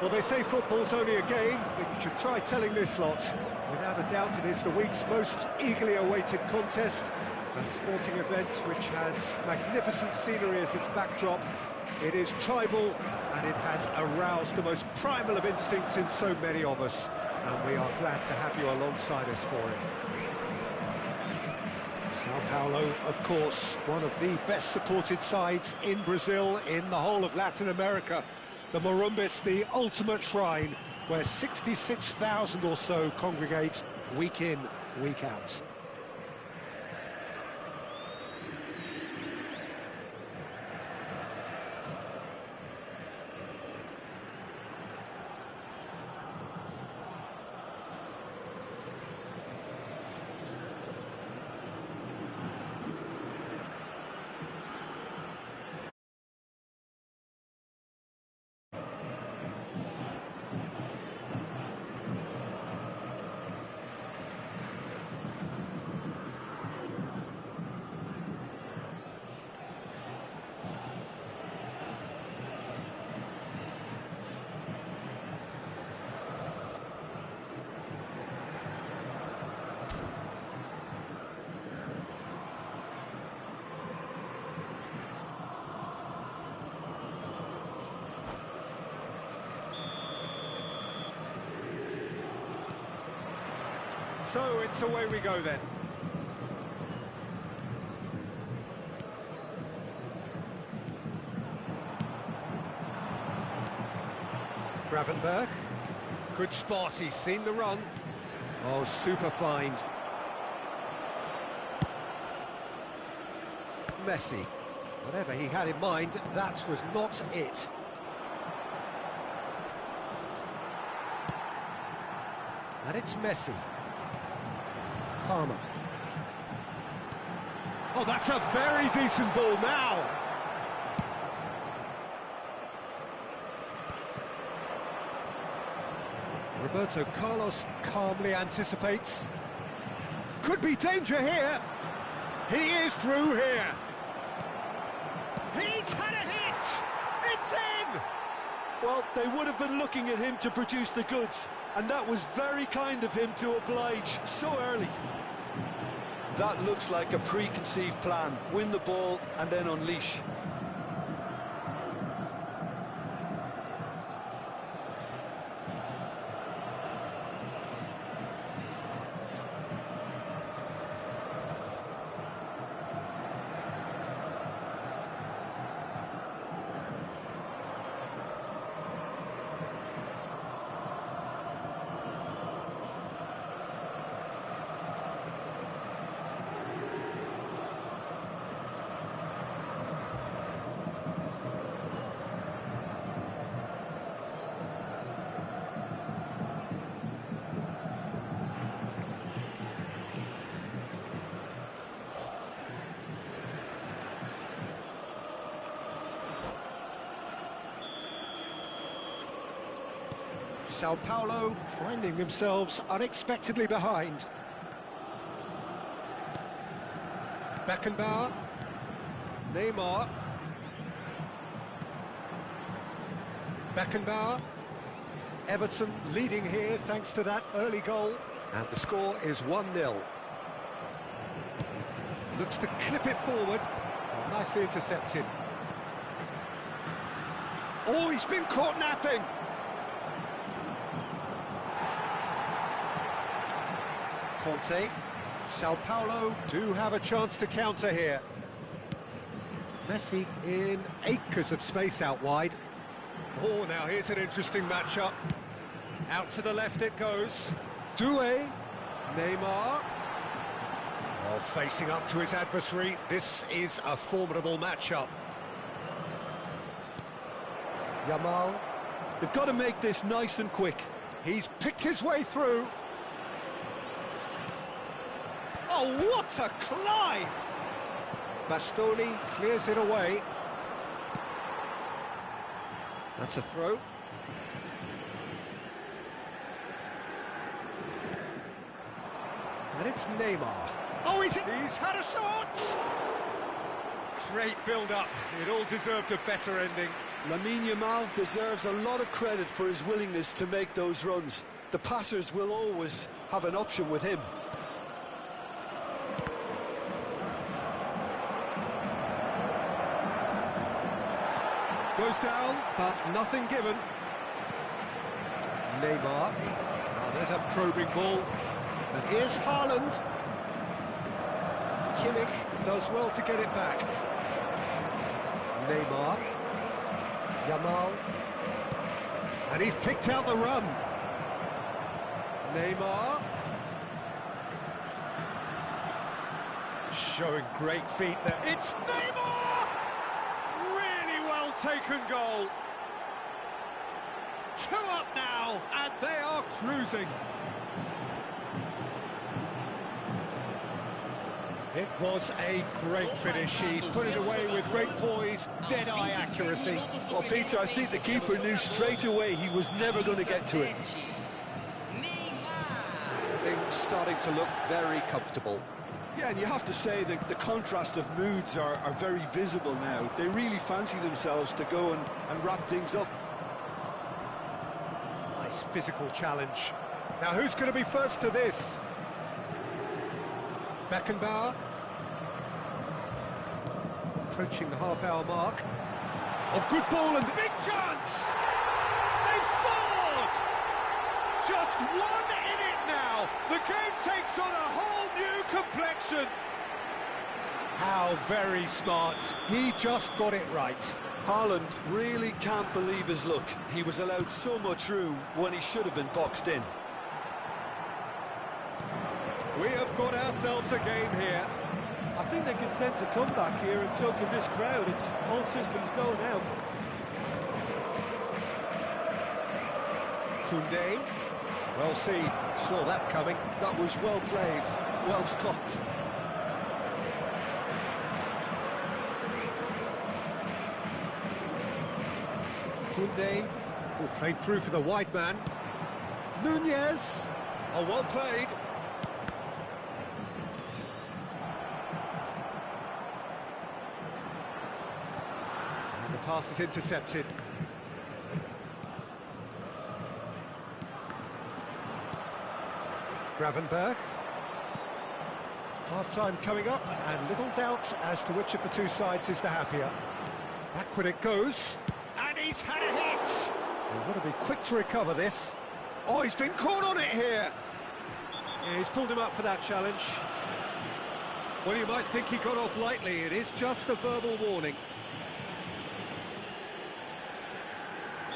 Well, they say football's only a game, but you should try telling this lot. Without a doubt, it is the week's most eagerly awaited contest, a sporting event which has magnificent scenery as its backdrop. It is tribal, and it has aroused the most primal of instincts in so many of us, and we are glad to have you alongside us for it. Sao Paulo, of course, one of the best supported sides in Brazil, in the whole of Latin America. The Morumbis, the ultimate shrine, where 66,000 or so congregate week in, week out. So it's away we go then. Gravenberg. Good spot, he's seen the run. Oh, super find. Messi. Whatever he had in mind, that was not it. And it's Messi. Palmer. Oh, that's a very decent ball now. Roberto Carlos calmly anticipates. Could be danger here. He is through here. He's had a hit. It's in. Well, they would have been looking at him to produce the goods, and that was very kind of him to oblige so early. That looks like a preconceived plan. Win the ball and then unleash. Sao Paulo finding themselves unexpectedly behind. Beckenbauer. Neymar. Beckenbauer. Everton leading here thanks to that early goal. And the score is 1-0. Looks to clip it forward. Oh, nicely intercepted. Oh, he's been caught napping. Conte. Sao Paulo do have a chance to counter here. Messi in acres of space out wide. Oh, now here's an interesting matchup. Out to the left it goes. Doué. Neymar. Oh, facing up to his adversary. This is a formidable matchup. Yamal. They've got to make this nice and quick. He's picked his way through. Oh, what a climb! Bastoni clears it away. That's a throw. And it's Neymar. Oh, he's had a shot! Great build-up. It all deserved a better ending. Lamine Yamal deserves a lot of credit for his willingness to make those runs. The passers will always have an option with him. Goes down, but nothing given. Neymar. Oh, there's a probing ball. And here's Haaland. Kimmich does well to get it back. Neymar. Yamal. And he's picked out the run. Neymar. Showing great feet there. It's Neymar! Really well taken goal. 2 up now, and they are cruising. It was a great finish. He put it away with great poise, dead-eye accuracy. Well, Peter, I think the keeper knew straight away he was never going to get to it. Things starting to look very comfortable. Yeah, and you have to say that the contrast of moods are very visible now. They really fancy themselves to go and wrap things up. Nice physical challenge. Now, who's going to be first to this? Beckenbauer. Approaching the half-hour mark. Oh, good ball and big chance! They've scored! Just 1 in it now. The game takes on a whole new complexion. How very smart. He just got it right. Haaland really can't believe his luck. He was allowed so much room when he should have been boxed in. We have got ourselves a game here. I think they can sense a comeback here, and so can this crowd. It's all systems go now. Koundé. Well seen. Saw that coming. That was well played, well stopped. Koundé will play through for the wide man. Nunez. Oh, well played. And the pass is intercepted. Gravenberg. Half-time coming up, and little doubt as to which of the two sides is the happier. Backward it goes, and he's had a hit! They've got to be quick to recover this. Oh, he's been caught on it here! Yeah, he's pulled him up for that challenge. Well, you might think he got off lightly. It is just a verbal warning.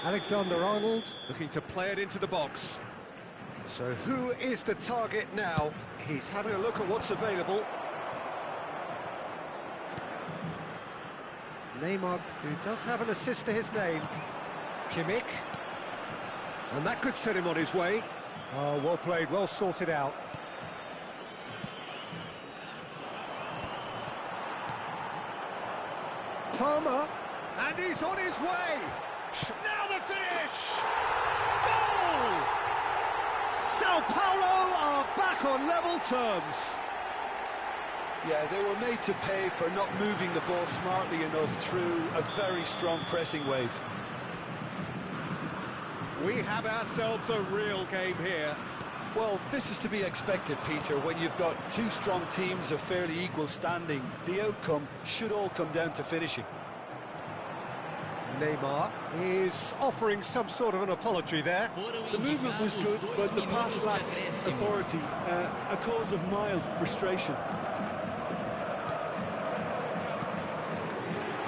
Alexander-Arnold looking to play it into the box. So who is the target now? He's having a look at what's available. Neymar, who does have an assist to his name. Kimmich. And that could set him on his way. Oh, well played, well sorted out. Palmer, and he's on his way. Now the finish! Goal! Sao Paulo are back on level terms. Yeah, they were made to pay for not moving the ball smartly enough through a very strong pressing wave. We have ourselves a real game here. Well, this is to be expected, Peter. When you've got two strong teams of fairly equal standing, the outcome should all come down to finishing. Neymar is offering some sort of an apology there. The movement was good, but the pass lacked authority, a cause of mild frustration.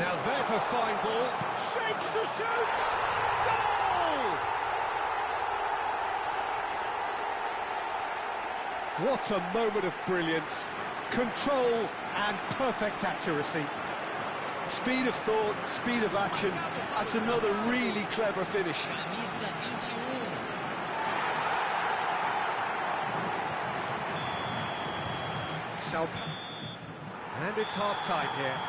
Now there's a fine ball. Shapes to shoot! Goal! What a moment of brilliance. Control and perfect accuracy. Speed of thought, speed of action. That's another really clever finish. And it's half-time here.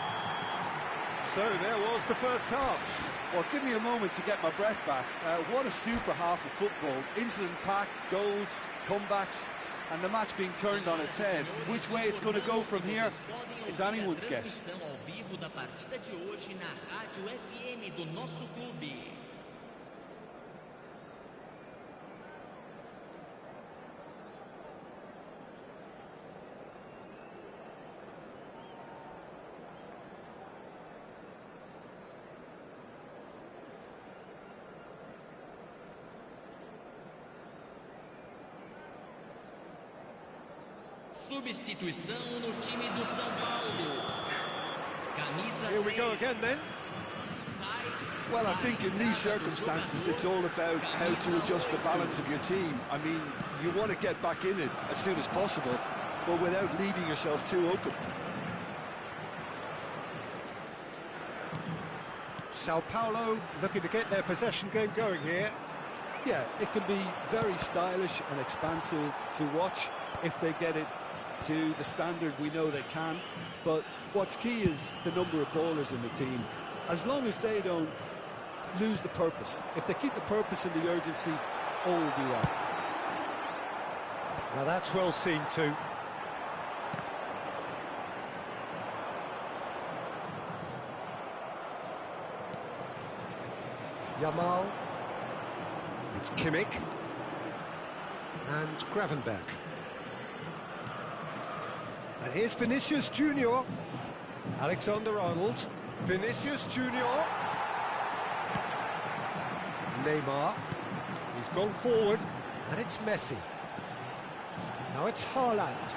So there was the first half. Well, give me a moment to get my breath back. What a super half of football. Incident-packed, goals, comebacks. and the match being turned on its head. Which way it's going to go from here, it's anyone's guess. Ao vivo da partida de hoje na Rádio FM do nosso clube. Substituição no time do São Paulo. Camisa Here we go again then. Well, I think in these circumstances, it's all about how to adjust the balance of your team. I mean, you want to get back in it as soon as possible, but without leaving yourself too open. Sao Paulo looking to get their possession game going here. Yeah, it can be very stylish and expansive to watch if they get it to the standard we know they can, but what's key is the number of ballers in the team. As long as they don't lose the purpose, if they keep the purpose and the urgency, all will be well. Now that's well seen too. Yamal. It's Kimmich. And Gravenberch. And here's Vinicius Junior. Alexander-Arnold. Vinicius Junior. Neymar. He's gone forward. And it's Messi. Now it's Haaland.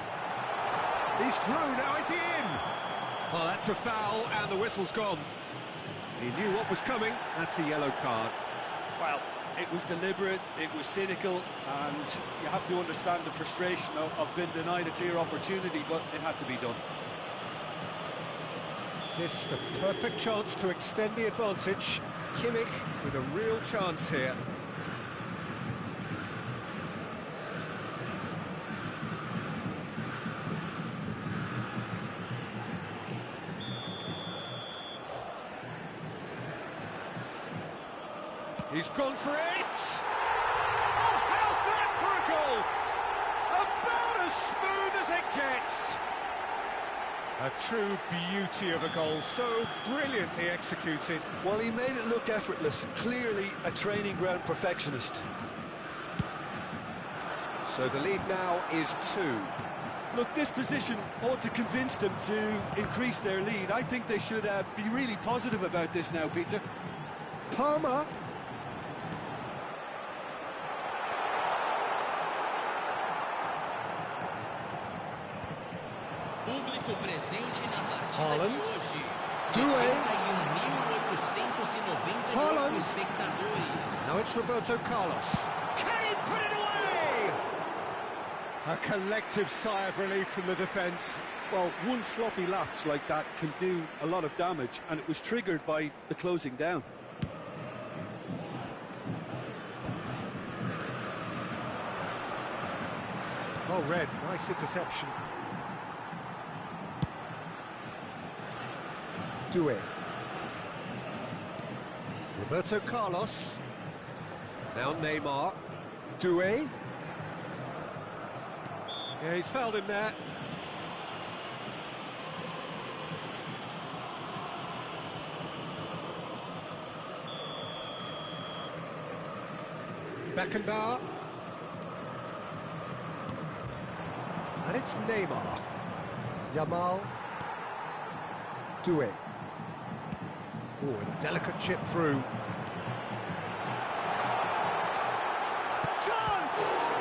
He's through, now is he in? Oh, that's a foul, and the whistle's gone. He knew what was coming. That's a yellow card. Well, it was deliberate, it was cynical, and you have to understand the frustration of being denied a clear opportunity, but it had to be done. This the perfect chance to extend the advantage. Kimmich with a real chance here. He's gone for it! Oh, how's that for a goal? About as smooth as it gets! A true beauty of a goal, so brilliantly executed. Well, he made it look effortless, clearly a training ground perfectionist. So the lead now is 2. Look, this position ought to convince them to increase their lead. I think they should be really positive about this now, Peter. Palmer. Público presente na partida Haaland. de hoje. Doué. 71.898 Haaland. espectadores. Now it's Roberto Carlos. Can he put it away? A collective sigh of relief from the defence. Well, one sloppy lapse like that can do a lot of damage, and it was triggered by the closing down. Well read, nice interception. Doué. Roberto Carlos. Now Neymar. Doué. Yeah, he's fouled him there. Beckenbauer. And it's Neymar. Yamal. Doué. Oh, a delicate chip through. Chance!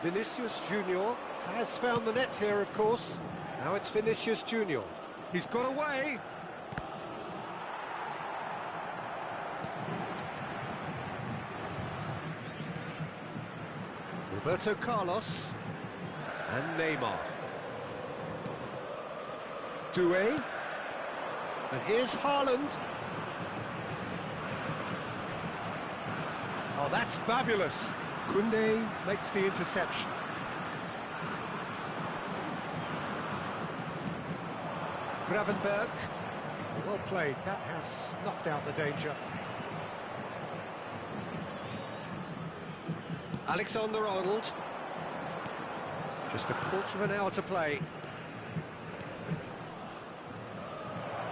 Vinicius Junior has found the net here, of course. Now it's Vinicius Junior. He's got away. Roberto Carlos. And Neymar. Doué. And here's Haaland. Oh, that's fabulous. Koundé makes the interception. Gravenberch. Well played. That has snuffed out the danger. Alexander-Arnold. Just a quarter of an hour to play.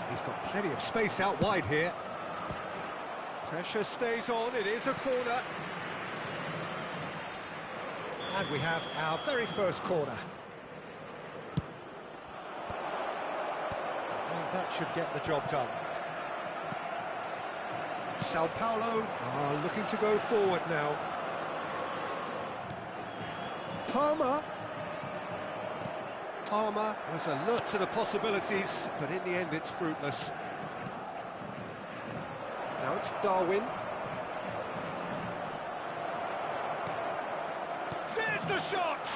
He's got plenty of space out wide here. Pressure stays on, it is a corner. And we have our very first corner. And that should get the job done. Sao Paulo are looking to go forward now. Palmer was alert to the possibilities, but in the end it's fruitless. Now it's Darwin. There's the shot!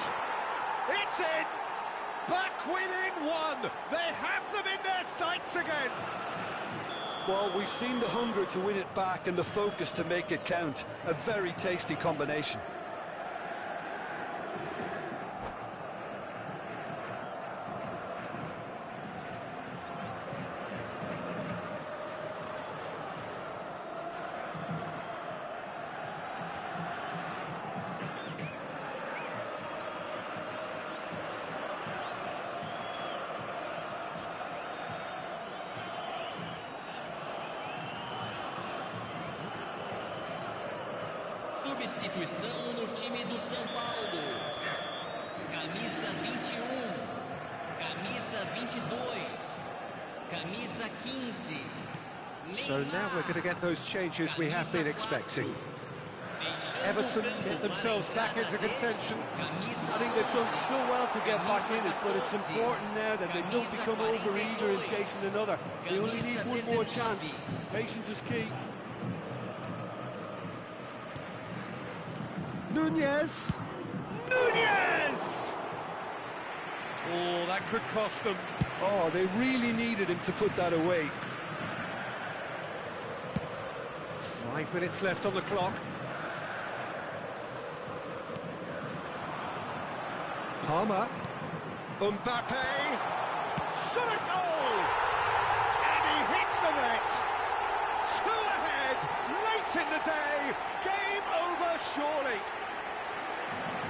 It's in! Back within one! They have them in their sights again! Well, we've seen the hunger to win it back and the focus to make it count. A very tasty combination. Substituição no time do São Paulo. Camisa 21, camisa 22, camisa 15. So now we're going to get those changes we have been expecting. Everton get themselves back into contention. I think they've done so well to get back in it, but it's important now that they don't become over-eager in chasing another. They only need one more chance. Patience is key. Nunez! Oh, that could cost them. Oh, they really needed him to put that away. 5 minutes left on the clock. Palmer. Mbappe. Shot a goal! And he hits the net. 2 ahead, late in the day. Game over, surely.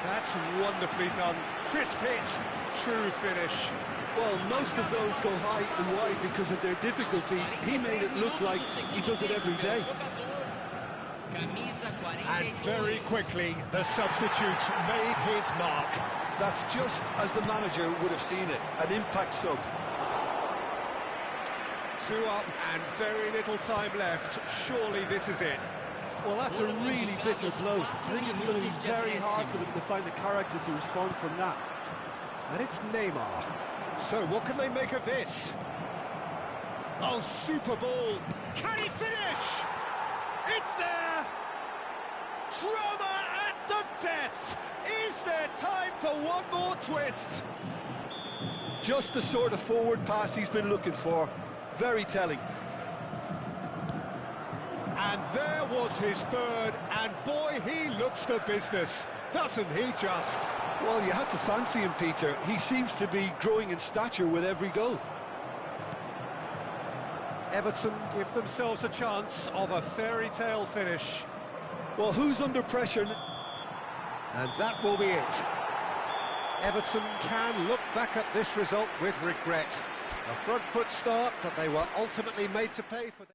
That's wonderfully done. Crisp hit, true finish. Well, most of those go high and wide because of their difficulty. He made it look like he does it every day. And very quickly, the substitute made his mark. That's just as the manager would have seen it, an impact sub. 2 up and very little time left. Surely this is it. Well, that's a really bitter blow. I think it's going to be very hard for them to find the character to respond from that. And it's Neymar. So what can they make of this? Oh, super ball. Can he finish? It's there. Drama at the death. Is there time for one more twist? Just the sort of forward pass he's been looking for. Very telling. And there was his third, and boy, he looks the business, doesn't he just? Well, you had to fancy him, Peter. He seems to be growing in stature with every goal. Everton give themselves a chance of a fairy tale finish. Well, who's under pressure? And that will be it. Everton can look back at this result with regret. A front foot start, but they were ultimately made to pay for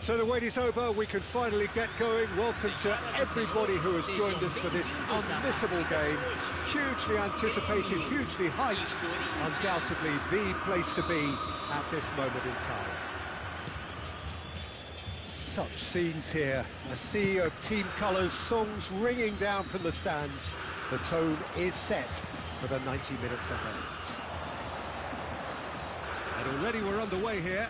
So the wait is over, we can finally get going. Welcome to everybody who has joined us for this unmissable game. Hugely anticipated, hugely hyped, undoubtedly the place to be at this moment in time. Such scenes here, a sea of team colours, songs ringing down from the stands. The tone is set for the 90 minutes ahead. And already we're underway here.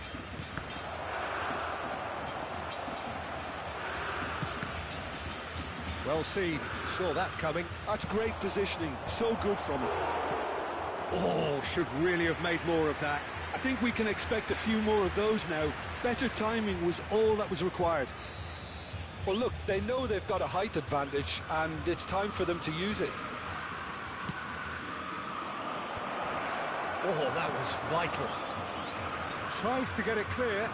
Well seen, saw that coming. That's great positioning, so good from him. Oh, should really have made more of that. I think we can expect a few more of those now. Better timing was all that was required. Well, look, they know they've got a height advantage, and it's time for them to use it. Oh, that was vital. Tries to get it clear.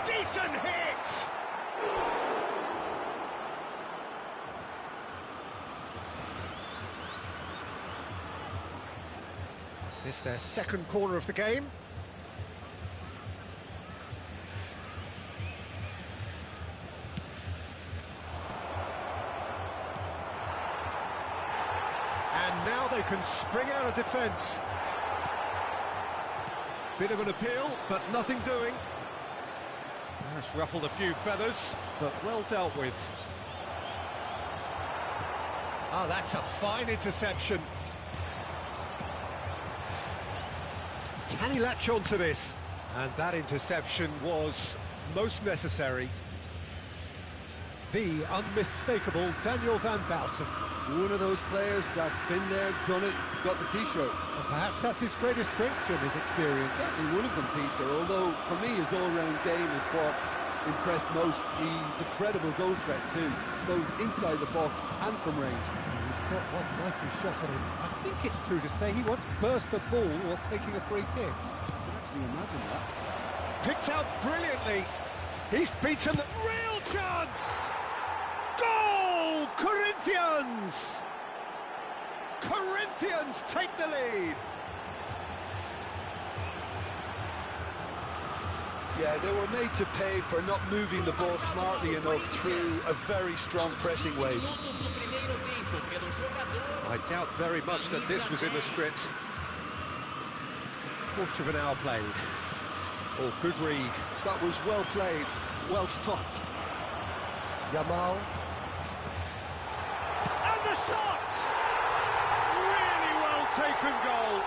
Decent hit! It's their second corner of the game. And now they can spring out of defence. Bit of an appeal, but nothing doing. That's ruffled a few feathers, but well dealt with. Ah, that's a fine interception. Can he latch on to this? And that interception was most necessary. The unmistakable Daniel van Bouten. One of those players that's been there, done it, got the T-shirt. And perhaps that's his greatest strength, Jim, his experience. Certainly one of them, Peter, although for me his all-round game is what impressed most. He's a credible goal threat too, both inside the box and from range. He's got one mighty shot on him. I think it's true to say he once burst a ball while taking a free kick. I can actually imagine that. Picked out brilliantly. He's beaten. Real chance! Goal! Corinthians! Corinthians take the lead. Yeah, they were made to pay for not moving the ball smartly enough through a very strong pressing wave. I doubt very much that this was in the script. Quarter of an hour played. Oh, good read. That was well played, well stopped. Yamal. And the shot! Really well taken goal.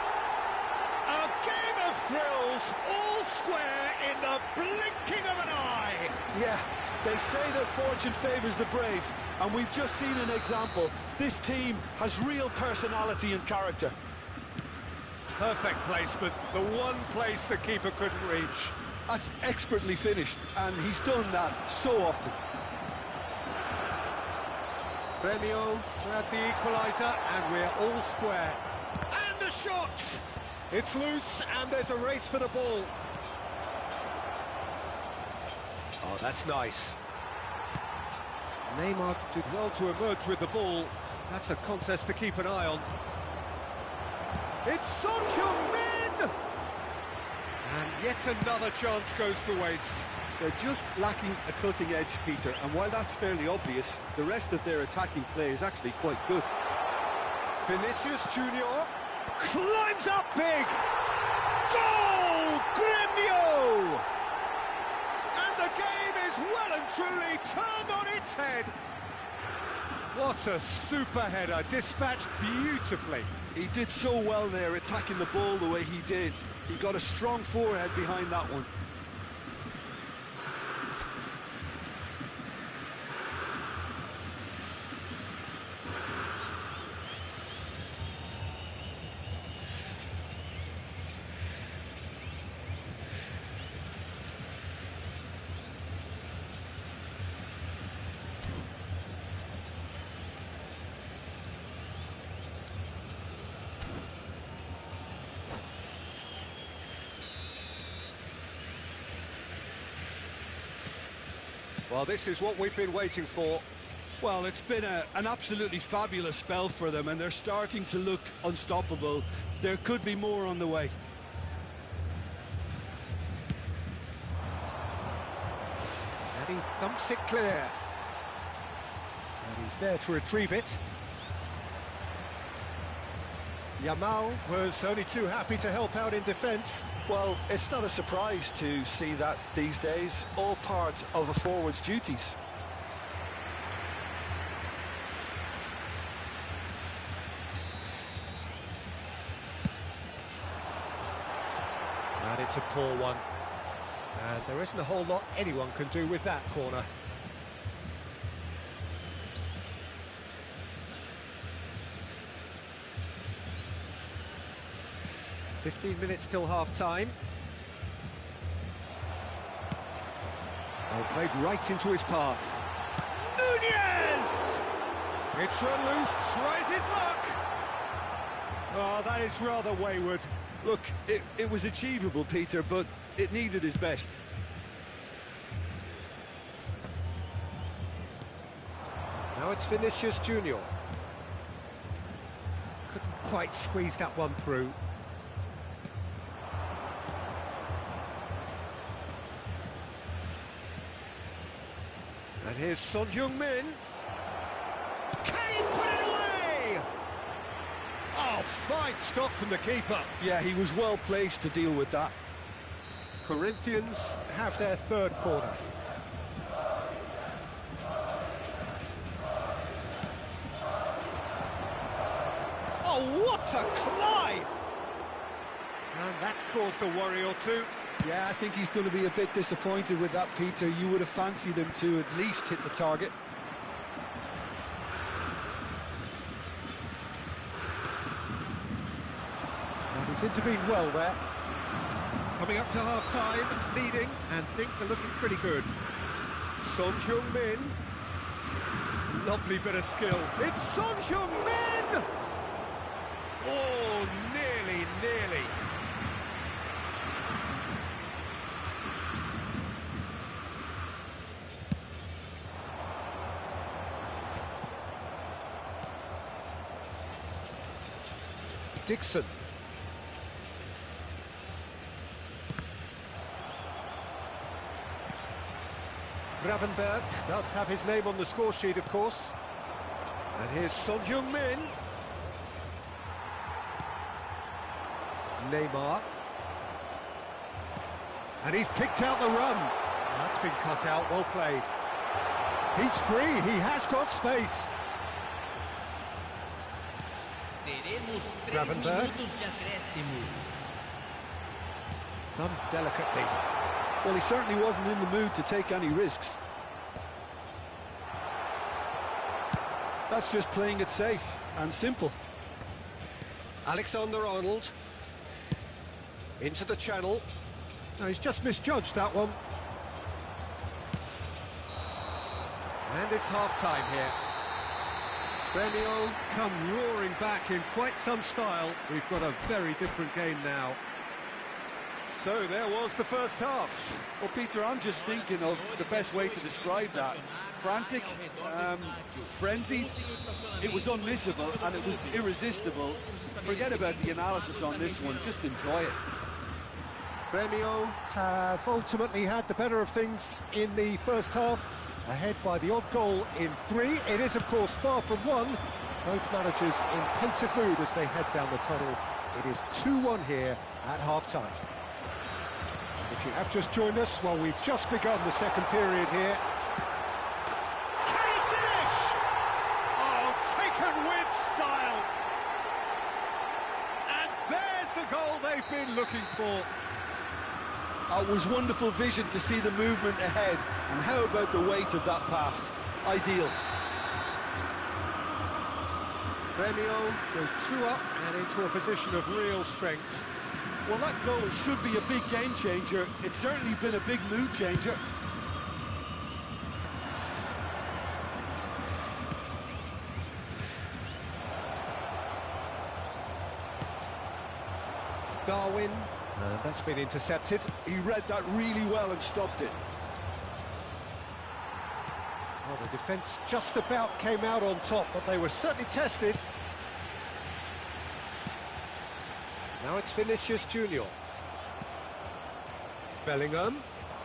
A game of thrills, all square in the blinking of an eye. Yeah, they say that fortune favours the brave, and we've just seen an example. This team has real personality and character. Perfect placement, the one place the keeper couldn't reach. That's expertly finished, and he's done that so often. Premio grabbed the equaliser, and we're all square. And the shot! It's loose, and there's a race for the ball. Oh, that's nice. Neymar did well to emerge with the ball. That's a contest to keep an eye on. It's Son Heung-min! And yet another chance goes to waste. They're just lacking a cutting edge, Peter, and while that's fairly obvious, the rest of their attacking play is actually quite good. Vinicius Junior climbs up big! Goal! Gremio! And the game is well and truly turned on its head. What a super header, dispatched beautifully. He did so well there, attacking the ball the way he did. He got a strong forehead behind that one. Well, this is what we've been waiting for. Well, it's been an absolutely fabulous spell for them, and they're starting to look unstoppable. There could be more on the way. thumps it clear. And he's there to retrieve it. Yamal was only too happy to help out in defence. Well, it's not a surprise to see that these days, all part of a forward's duties. And it's a poor one. And there isn't a whole lot anyone can do with that corner. "15 minutes till half-time." Oh, played right into his path. Nunez! It's run loose, tries his luck. Oh, that is rather wayward. Look, it was achievable, Peter, but it needed his best. Now it's Vinicius Junior. Couldn't quite squeeze that one through. And here's Son Heung-min. Can he put it away? Oh, fine stop from the keeper. Yeah, he was well placed to deal with that. Corinthians have their third corner. Oh, what a climb! And that's caused a worry or two. Yeah, I think he's going to be a bit disappointed with that, Peter. You would have fancied him to at least hit the target. And he's intervened well there. Coming up to half-time, leading, and things are looking pretty good. Son Heung-min. Lovely bit of skill. It's Son Heung-min! Oh, nearly. Dixon. Gravenberg does have his name on the score sheet, of course. And here's Son Heung-min. Neymar. And he's picked out the run. That's been cut out, well played. He's free, he has got space. Teremos 3 Gravenberg. minutos de acréscimo. Done delicately. Well, he certainly wasn't in the mood to take any risks. That's just playing it safe and simple. Alexander-Arnold. Into the channel. No, he's just misjudged that one. And it's half-time here. Grêmio come roaring back in quite some style. We've got a very different game now. So there was the first half. Well, Peter, I'm just thinking of the best way to describe that. Frantic, frenzied, it was unmissable and it was irresistible. Forget about the analysis on this one, just enjoy it. Grêmio have ultimately had the better of things in the first half, ahead by the odd goal in 3. It is, of course, far from 1. Both managers in pensive mood as they head down the tunnel. It is 2-1 here at half-time. If you have just joined us, well, we've just begun the second period here. Can he finish? Oh, taken with style. And there's the goal they've been looking for. It was wonderful vision to see the movement ahead, and how about the weight of that pass? Ideal. Grêmio go 2 up and into a position of real strength. Well, that goal should be a big game changer. It's certainly been a big mood changer. Darwin, that's been intercepted. He read that really well and stopped it. Well, the defence just about came out on top, but they were certainly tested. Now it's Vinicius Junior. Bellingham.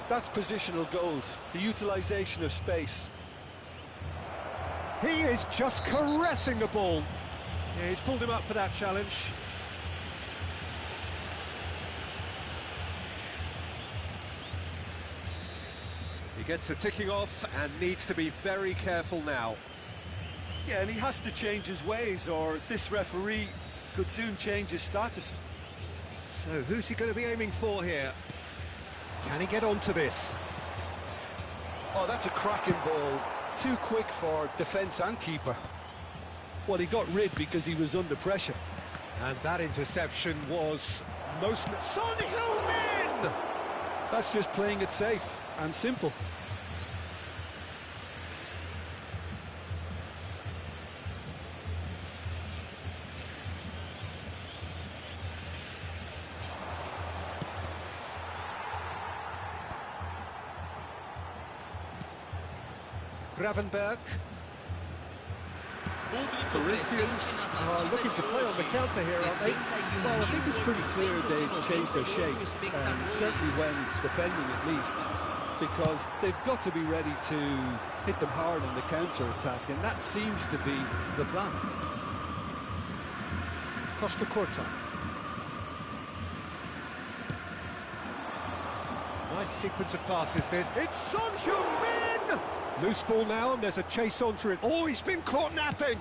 That's positional gold, the utilisation of space. He is just caressing the ball. Yeah, he's pulled him up for that challenge. He gets a ticking off and needs to be very careful now. Yeah, and he has to change his ways, or this referee could soon change his status. So who's he going to be aiming for here? Can he get onto this? Oh, that's a cracking ball. Too quick for defence and keeper. Well, he got rid because he was under pressure. And that interception was most... Son Heung-min! That's just playing it safe and simple. Gravenberg. Corinthians are looking to play on the counter here, aren't they? Well, I think it's pretty clear they've changed their shape, certainly when defending at least, because they've got to be ready to hit them hard on the counter-attack, and that seems to be the plan. Costa Curta. Nice sequence of passes this. It's Son Heung-min! Loose ball now, and there's a chase onto it. Oh, he's been caught napping!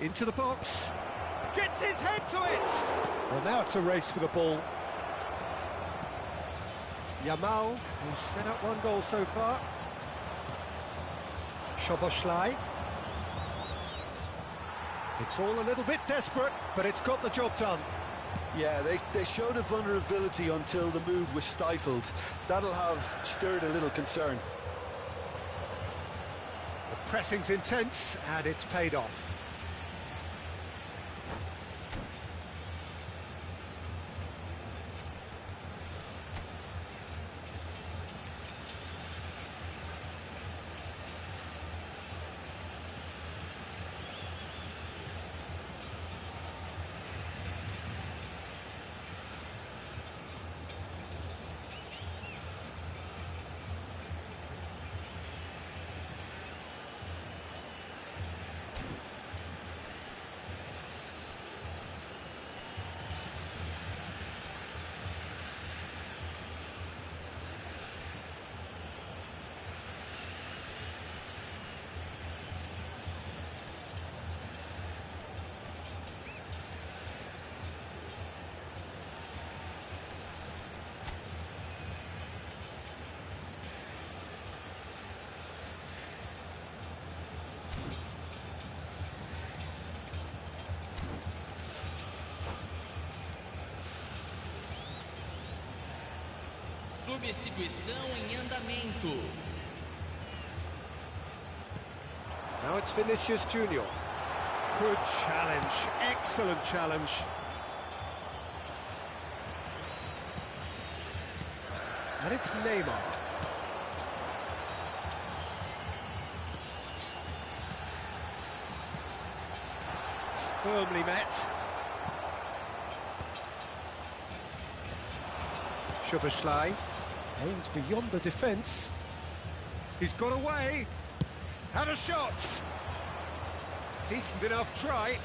Into the box. Gets his head to it! Well, now it's a race for the ball. Yamal, who's set up one goal so far. Szoboszlai. It's all a little bit desperate, but it's got the job done. Yeah, they showed a vulnerability until the move was stifled. That'll have stirred a little concern. The pressing's intense, and it's paid off. Substituição em andamento. Now it's Vinicius Junior. Good challenge, excellent challenge. And it's Neymar. Firmly met. Szoboszlai aims beyond the defence. He's got away. Had a shot. Decent enough try.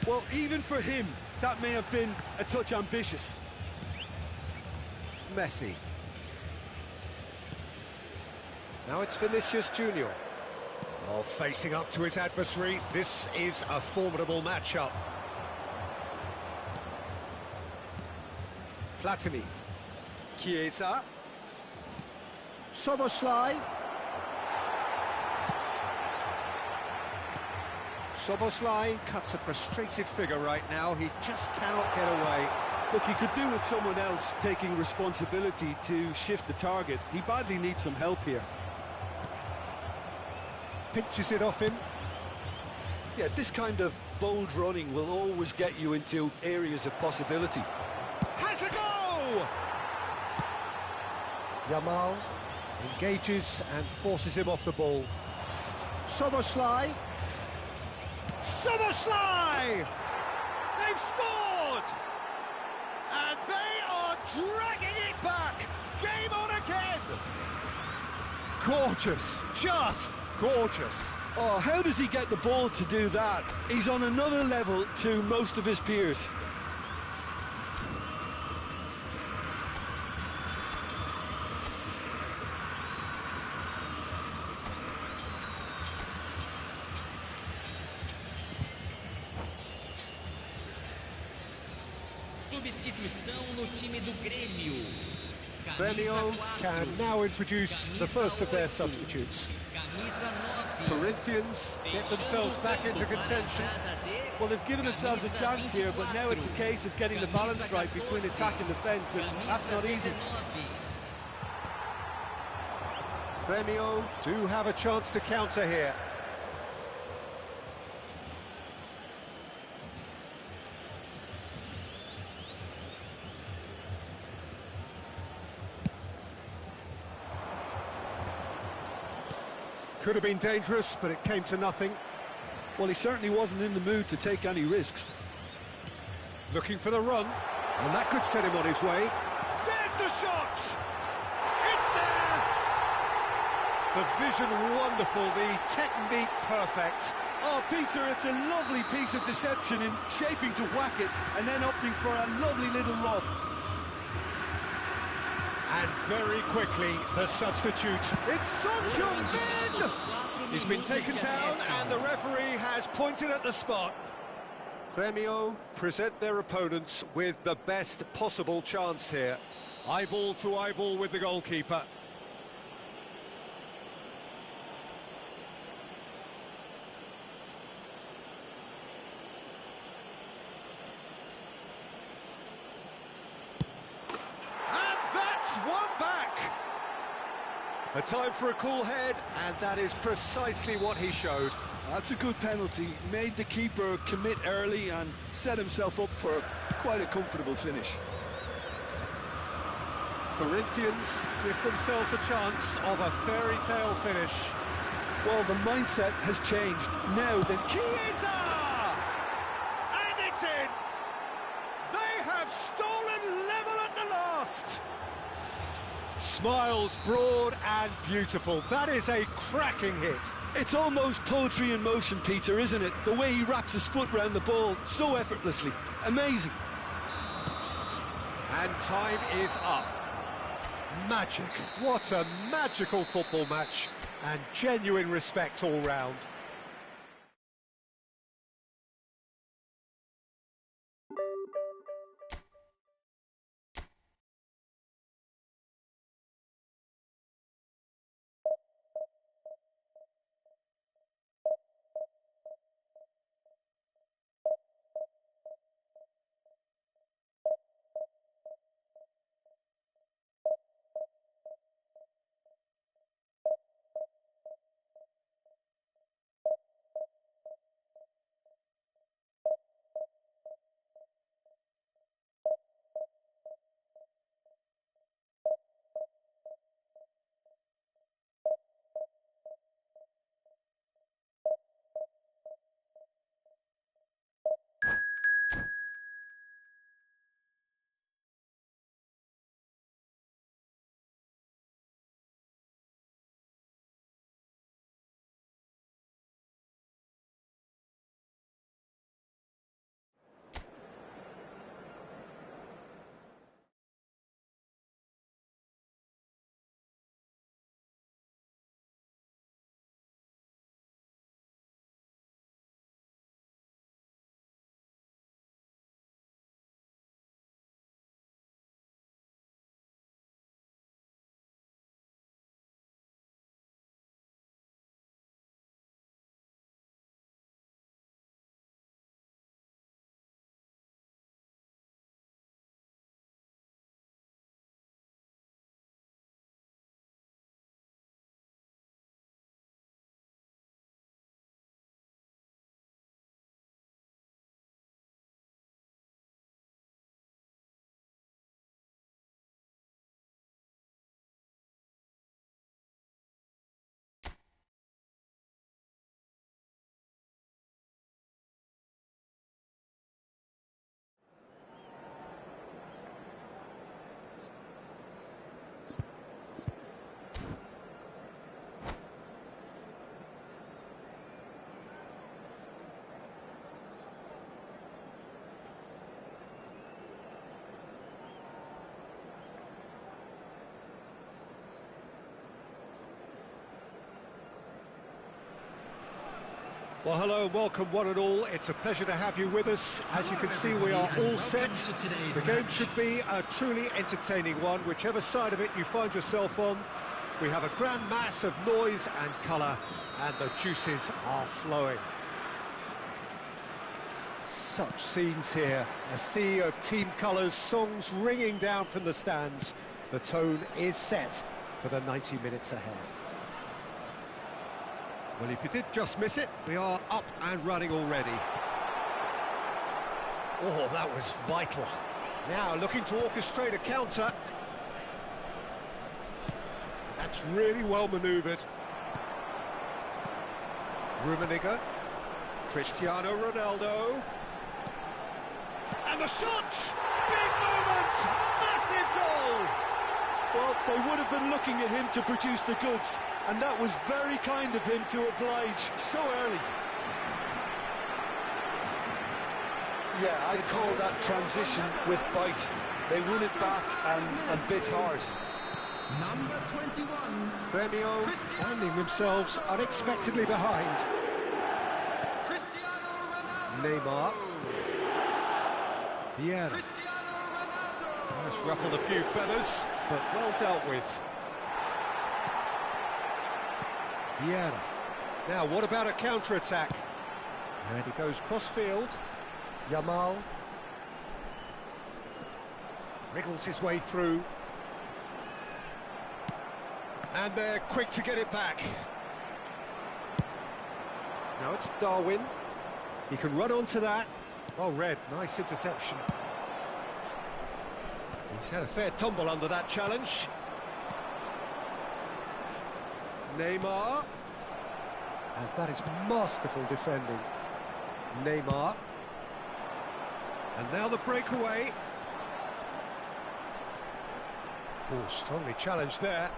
Well, even for him, that may have been a touch ambitious. Messi. Now it's Vinicius Junior. Oh, facing up to his adversary. This is a formidable matchup. Platini. Chiesa. Szoboszlai. Szoboszlai cuts a frustrated figure right now. He just cannot get away. Look, he could do with someone else taking responsibility to shift the target. He badly needs some help here. Pinches it off him. Yeah, this kind of bold running will always get you into areas of possibility. Has a go! Yamal engages and forces him off the ball. Szoboszlai. Szoboszlai! They've scored! And they are dragging it back! Game on again! Gorgeous, just gorgeous. Oh, how does he get the ball to do that? He's on another level to most of his peers. Substituição no time do Grêmio. Grêmio can now introduce the first of their substitutes. Corinthians get themselves back into contention. Well, they've given themselves a chance here, but now it's a case of getting the balance right between attack and defence, and that's not easy. Grêmio do have a chance to counter here. Could have been dangerous, but it came to nothing. Well, he certainly wasn't in the mood to take any risks. Looking for the run, and that could set him on his way. There's the shot! It's there! The vision wonderful, the technique perfect. Oh, Peter, it's a lovely piece of deception in shaping to whack it and then opting for a lovely little lob. And very quickly, the substitute. It's Son Heung-min! He's been taken down, and the referee has pointed at the spot. Grêmio present their opponents with the best possible chance here. Eyeball to eyeball with the goalkeeper. One back. A time for a cool head, and that is precisely what he showed. That's a good penalty. Made the keeper commit early and set himself up for quite a comfortable finish. Corinthians give themselves a chance of a fairy tale finish. Well, the mindset has changed. Now then, Chiesa! And it's in! They have stolen level at the last! Smiles broad and beautiful. That is a cracking hit. it's almost poetry in motion, Peter, isn't it? The way he wraps his foot round the ball so effortlessly. Amazing. And time is up. Magic. What a magical football match. And genuine respect all round. Well, hello and welcome one and all. It's a pleasure to have you with us. As you can see, we are all set. The game should be a truly entertaining one, whichever side of it you find yourself on. We have a grand mass of noise and colour, and the juices are flowing. Such scenes here, a sea of team colours, songs ringing down from the stands. The tone is set for the 90 minutes ahead. Well, if you did just miss it, we are up and running already. Oh, that was vital. Now looking to orchestrate a counter. That's really well manoeuvred. Rummenigge, Cristiano Ronaldo. And the shot! Big moment! Massive goal! Well, they would have been looking at him to produce the goods, and that was very kind of him to oblige so early. Yeah, I'd call that transition with bite. They won it back and bit hard. Number 21. Gremio finding themselves unexpectedly behind. Cristiano Ronaldo. Neymar. Yeah. Cristiano Ronaldo. That's ruffled a few feathers, but well dealt with. Yeah. Now, what about a counter-attack? And he goes cross-field. Yamal. Wriggles his way through. And they're quick to get it back. Now it's Darwin. He can run onto that. Oh, Red, nice interception. He's had a fair tumble under that challenge. Neymar. And that is masterful defending. Neymar. And now the breakaway. Oh, strongly challenged there.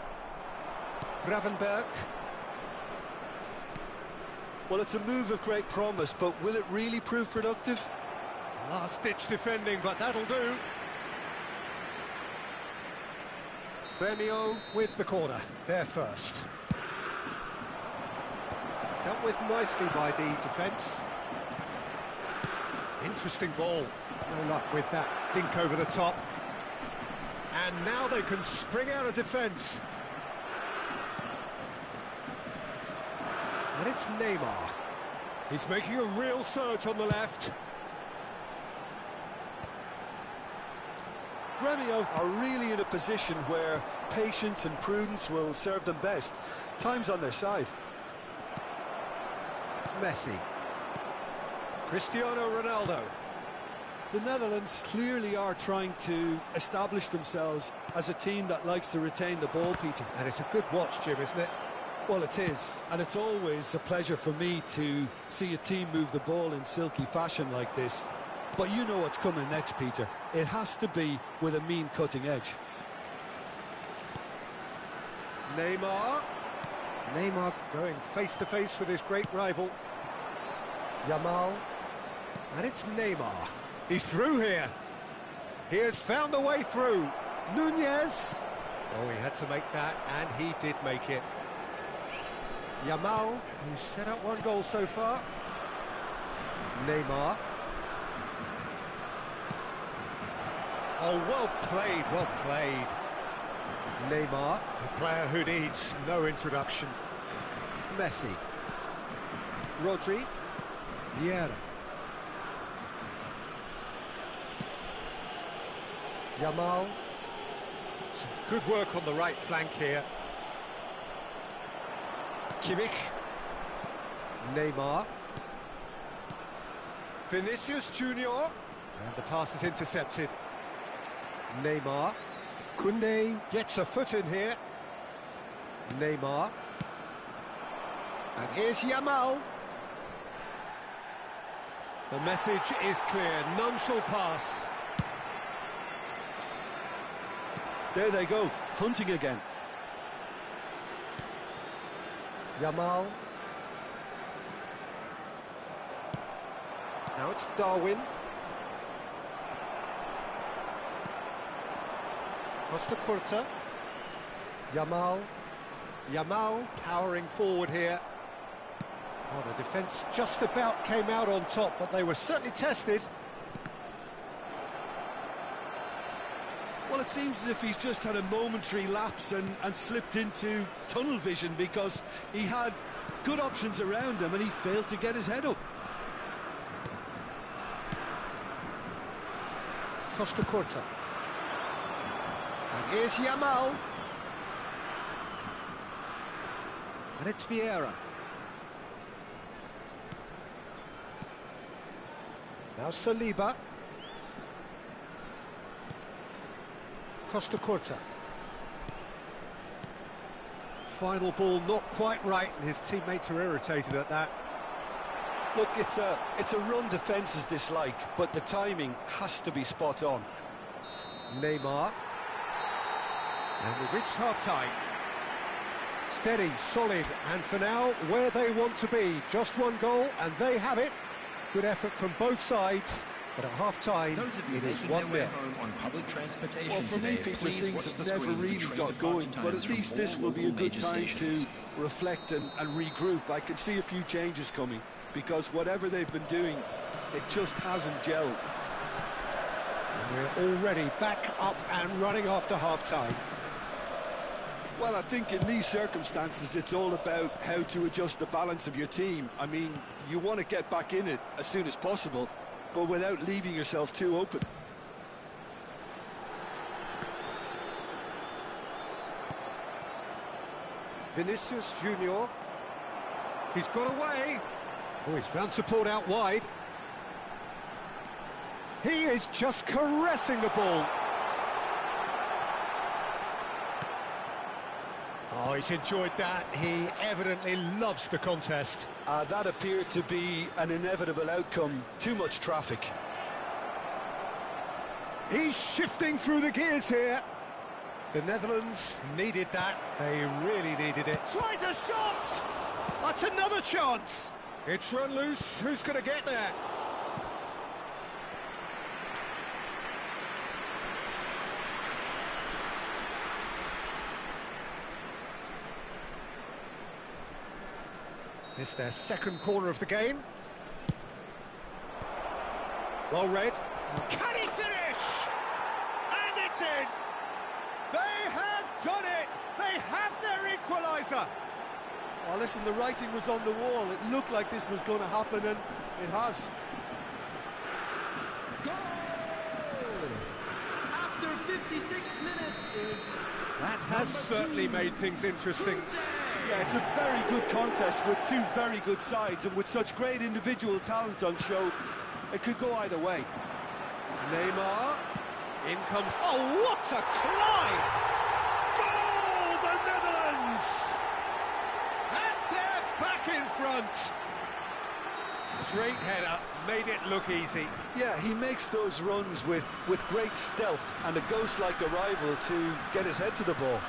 Gravenberg. Well, it's a move of great promise, but will it really prove productive? Last-ditch defending, but that'll do. Gremio with the corner, there first. Dealt with nicely by the defence. Interesting ball. No luck with that dink over the top. And now they can spring out of defence. And it's Neymar. He's making a real surge on the left. Gremio are really in a position where patience and prudence will serve them best. Time's on their side. Messi. Cristiano Ronaldo. The Netherlands clearly are trying to establish themselves as a team that likes to retain the ball, Peter. And it's a good watch, Jim, isn't it? Well, it is, and it's always a pleasure for me to see a team move the ball in silky fashion like this. But you know what's coming next, Peter. It has to be with a mean cutting edge. Neymar. Neymar going face-to-face with his great rival. Yamal. And it's Neymar. He's through here. He has found the way through. Nunez. Oh, he had to make that, and he did make it. Yamal, who's set up one goal so far. Neymar. Oh, well played, well played. Neymar, a player who needs no introduction. Messi. Rodri. Vieira. Yamal. Some good work on the right flank here. Kimmich. Neymar. Vinicius Junior. And the pass is intercepted. Neymar. Koundé gets a foot in here. Neymar. And here's Yamal. The message is clear, none shall pass. There they go, hunting again. Yamal. Now it's Darwin. Costa Curta. Yamal. Yamal powering forward here. Well, the defence just about came out on top, but they were certainly tested. Well, it seems as if he's just had a momentary lapse and slipped into tunnel vision, because he had good options around him and he failed to get his head up. Costa Curta. And here's Yamal. And it's Vieira. Now Saliba. Costa Curta. Final ball not quite right, and his teammates are irritated at that. Look, it's a run defence is dislike, but the timing has to be spot on. Neymar. And we've reached half-time. Steady, solid, and for now, where they want to be. Just one goal, and they have it. Good effort from both sides, but at half-time, it is 1-0. Well, for me, Peter, things have never really got going, but at least this will be a good time to reflect and regroup. I can see a few changes coming, because whatever they've been doing, it just hasn't gelled. We're already back up and running after half-time. Well, I think in these circumstances, it's all about how to adjust the balance of your team. I mean, you want to get back in it as soon as possible, but without leaving yourself too open. Vinicius Junior. He's got away. Oh, he's found support out wide. He is just caressing the ball. Oh, he's enjoyed that. He evidently loves the contest. That appeared to be an inevitable outcome. Too much traffic. He's shifting through the gears here. The Netherlands needed that. They really needed it. Tries a shot! That's another chance. It's run loose. Who's going to get there? It's their second corner of the game. Well read. Can he finish? And it's in! They have done it! They have their equaliser! Well, listen, the writing was on the wall. It looked like this was going to happen, and it has. Goal! After 56 minutes is... That has certainly made things interesting. Yeah, it's a very good contest with two very good sides, and with such great individual talent on show, it could go either way. Neymar. In comes... Oh, what a climb! Goal, the Netherlands! And they're back in front. Great header, made it look easy. Yeah, he makes those runs with great stealth and a ghost-like arrival to get his head to the ball.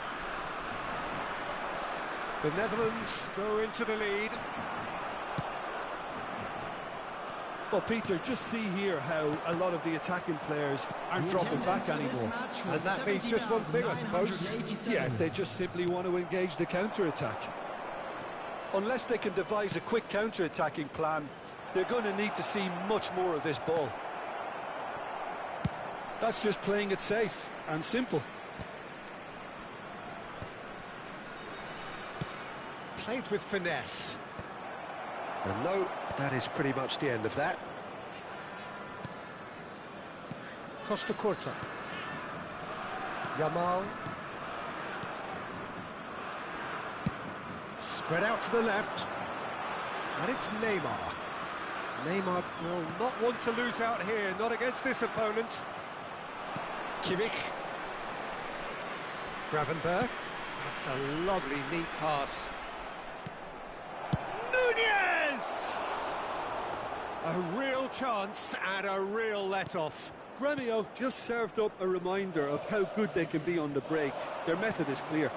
The Netherlands go into the lead. Well, Peter, just see here how a lot of the attacking players aren't dropping back anymore. And that means just one thing, I suppose. Yeah, they just simply want to engage the counter-attack. Unless they can devise a quick counter-attacking plan, they're going to need to see much more of this ball. That's just playing it safe and simple. Played with finesse. And no, that is pretty much the end of that. Costa Curta. Yamal. Spread out to the left. And it's Neymar. Neymar will not want to lose out here, not against this opponent. Kimmich. Gravenberg. That's a lovely, neat pass. Nunez! A real chance and a real let-off. Gremio just served up a reminder of how good they can be on the break. Their method is clear.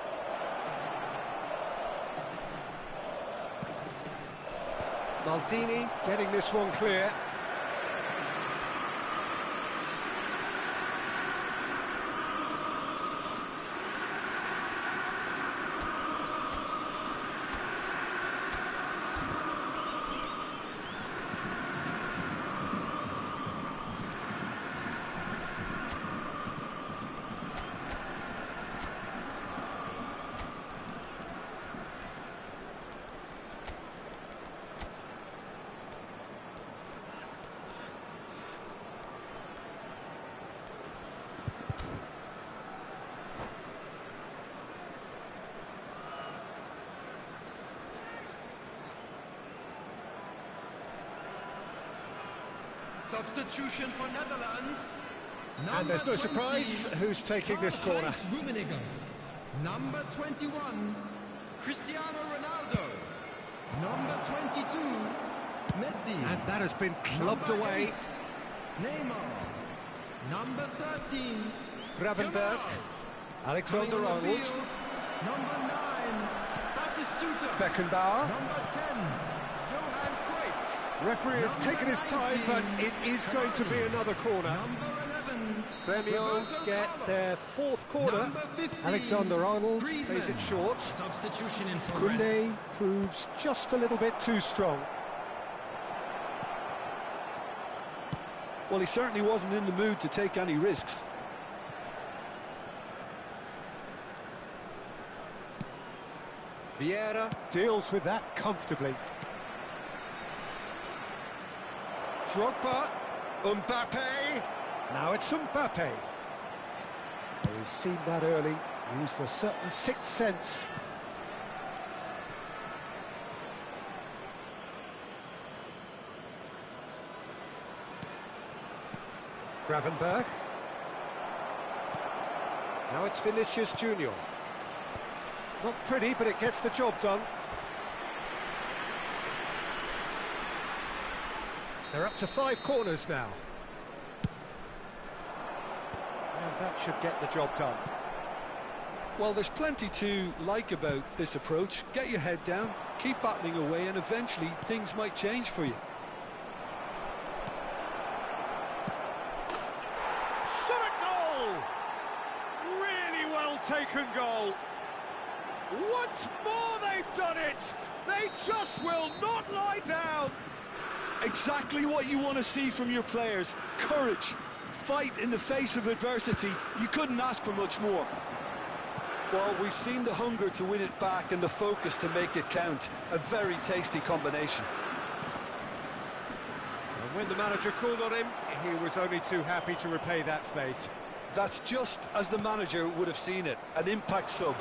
Maldini getting this one clear. Substitution for Netherlands. And there's no surprise who's taking this corner. Number 21, Cristiano Ronaldo. Number 22, Messi. And that has been clubbed away. 8, Neymar. Number 13, Gravenberg. Jamal. Alexander Coming on the Arnold. field, number 9, Batistuta. Beckenbauer. Number 10, Johan Cruyff. Referee has taken his time, but it is going to be another corner. Number 11, Gremio Roberto get Carlos. their fourth corner. Number 15, Alexander Arnold Griezmann. plays it short. Substitution in progress. Koundé proves just a little bit too strong. Well, he certainly wasn't in the mood to take any risks. Vieira deals with that comfortably. Drogba, Mbappe. Now it's Mbappe. Well, he's seen that early, used a certain sixth sense. Gravenberg. Now it's Vinicius Junior. Not pretty, but it gets the job done. They're up to 5 corners now. And that should get the job done. Well, there's plenty to like about this approach. Get your head down, keep battling away, and eventually things might change for you. Shot a goal! Really well taken goal. Once more they've done it! They just will not lie down! Exactly what you want to see from your players. Courage, fight in the face of adversity. You couldn't ask for much more. Well, we've seen the hunger to win it back and the focus to make it count. A very tasty combination. And when the manager called on him, he was only too happy to repay that faith. That's just as the manager would have seen it. An impact sub.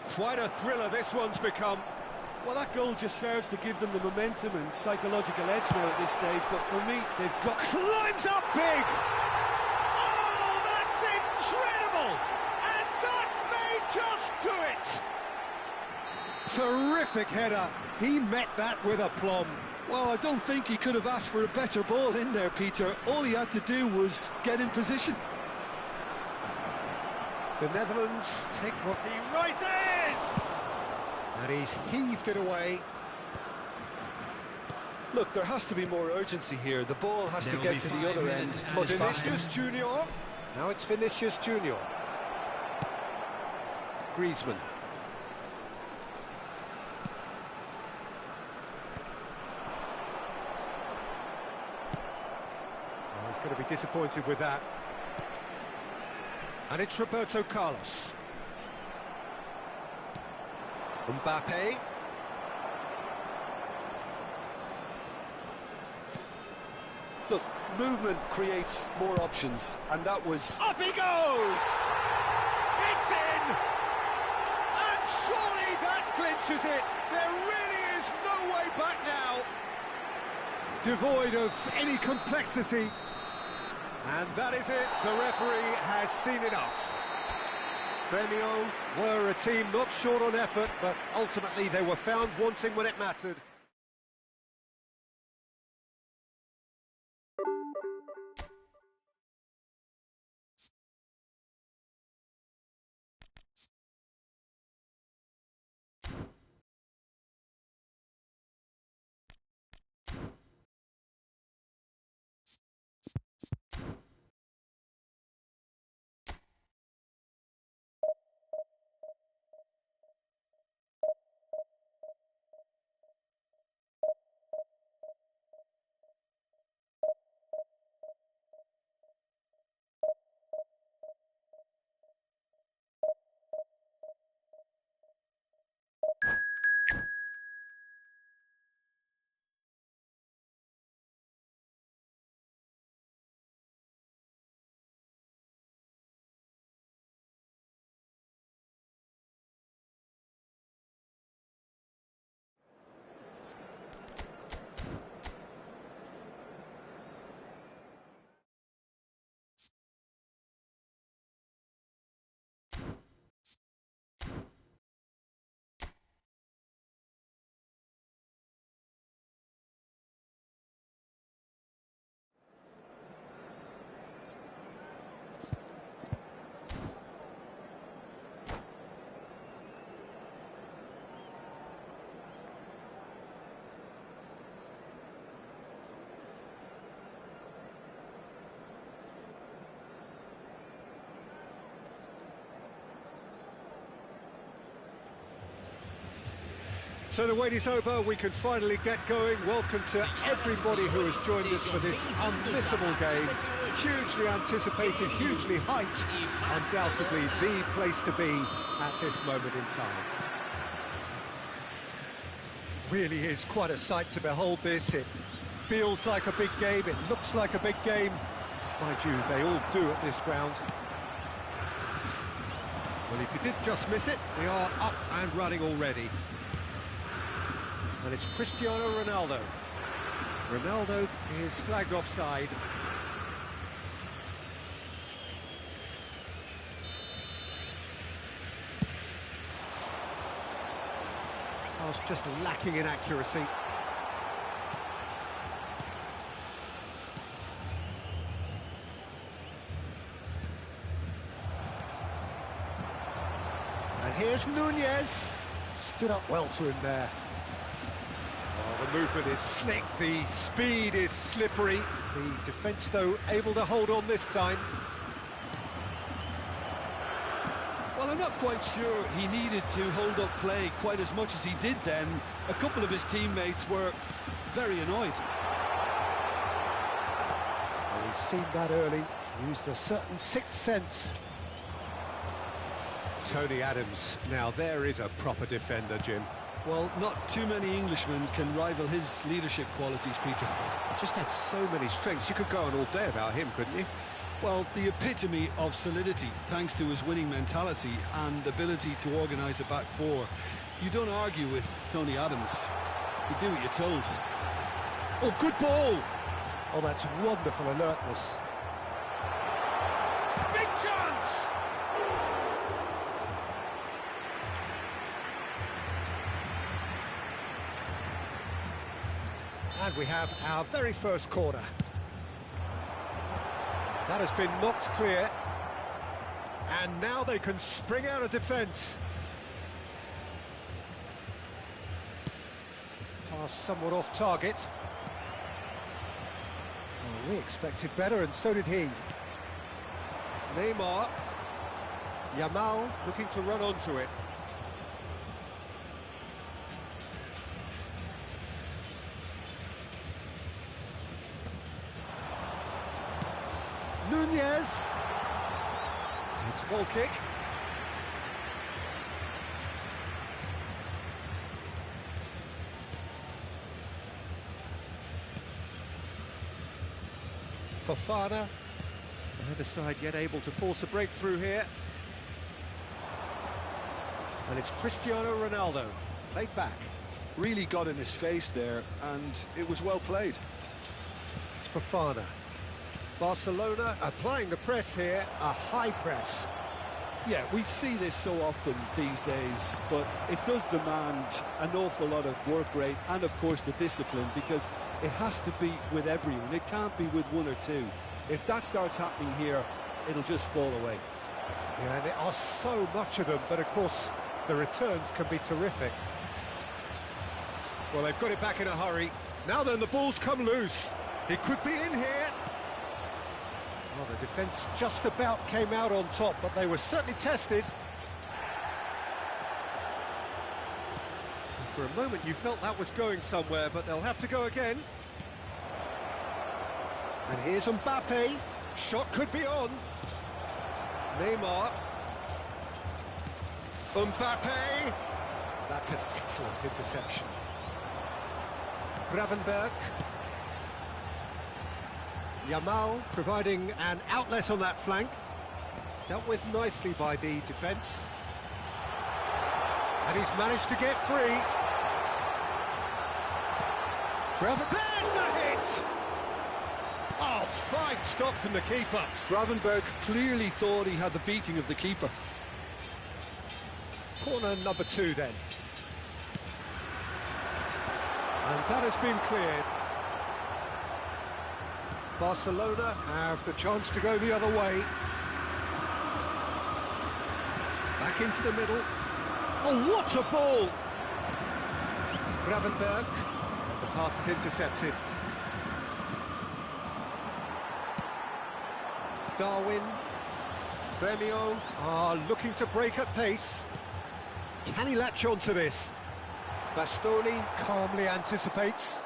Quite a thriller this one's become. Well, that goal just serves to give them the momentum and psychological edge now at this stage, but for me, they've got... Climbs up big! Oh, that's incredible! And that may just do it! Terrific header. He met that with aplomb. Well, I don't think he could have asked for a better ball in there, Peter. All he had to do was get in position. The Netherlands take what he rises! And he's heaved it away. Look, there has to be more urgency here. The ball has to get to the other end much faster. Vinicius Junior. Now it's Vinicius Junior. Griezmann. Oh, he's going to be disappointed with that. And it's Roberto Carlos. Mbappe. Look, movement creates more options, and that was... Up he goes! It's in! And surely that clinches it! There really is no way back now! Devoid of any complexity. And that is it. The referee has seen enough. Gremio were a team not short on effort, but ultimately they were found wanting when it mattered. So the wait is over, we can finally get going. Welcome to everybody who has joined us for this unmissable game. Hugely anticipated, hugely hyped, undoubtedly the place to be at this moment in time. Really is quite a sight to behold this. It feels like a big game, it looks like a big game. Mind you, they all do at this ground. Well, if you did just miss it, we are up and running already. And it's Cristiano Ronaldo. Ronaldo is flagged offside. Pass just lacking in accuracy. And here's Nunez. Stood up well to him there. Oh, the movement is slick, the speed is slippery. The defence, though, able to hold on this time. Well, I'm not quite sure he needed to hold up play quite as much as he did then. A couple of his teammates were very annoyed. Well, he's seen that early, used a certain sixth sense. Tony Adams, now there is a proper defender, Jim. Well, not too many Englishmen can rival his leadership qualities, Peter. Just had so many strengths, you could go on all day about him, couldn't you? Well, the epitome of solidity, thanks to his winning mentality and ability to organise a back four. You don't argue with Tony Adams. You do what you're told. Oh, good ball! Oh, that's wonderful alertness. Big chance! And we have our very first corner. That has been knocked clear. And now they can spring out of defence. Pass somewhat off target. Oh, we expected better, and so did he. Neymar. Yamal looking to run onto it. Nunez. It's a goal kick. Fofana. Neither side yet able to force a breakthrough here. And it's Cristiano Ronaldo, played back. Really got in his face there, and it was well played. It's Fofana. Barcelona applying the press here, a high press. Yeah, we see this so often these days, but it does demand an awful lot of work rate and, of course, the discipline, because it has to be with everyone. It can't be with one or two. If that starts happening here, it'll just fall away. Yeah, and there are so much of them, but of course the returns can be terrific. Well, they've got it back in a hurry. Now then, the ball's come loose. It could be in here. Well, the defence just about came out on top, but they were certainly tested. And for a moment you felt that was going somewhere, but they'll have to go again. And here's Mbappe. Shot could be on. Neymar. Mbappe. That's an excellent interception. Gravenberg. Yamal providing an outlet on that flank. Dealt with nicely by the defence. And he's managed to get free. There's the hit! Oh, fine stop from the keeper. Gravenberg clearly thought he had the beating of the keeper. Corner number 2 then. And that has been cleared. Barcelona have the chance to go the other way. Back into the middle. Oh, what a ball! Gravenberg. The pass is intercepted. Darwin. Gremio are looking to break at pace. Can he latch on to this? Bastoni calmly anticipates.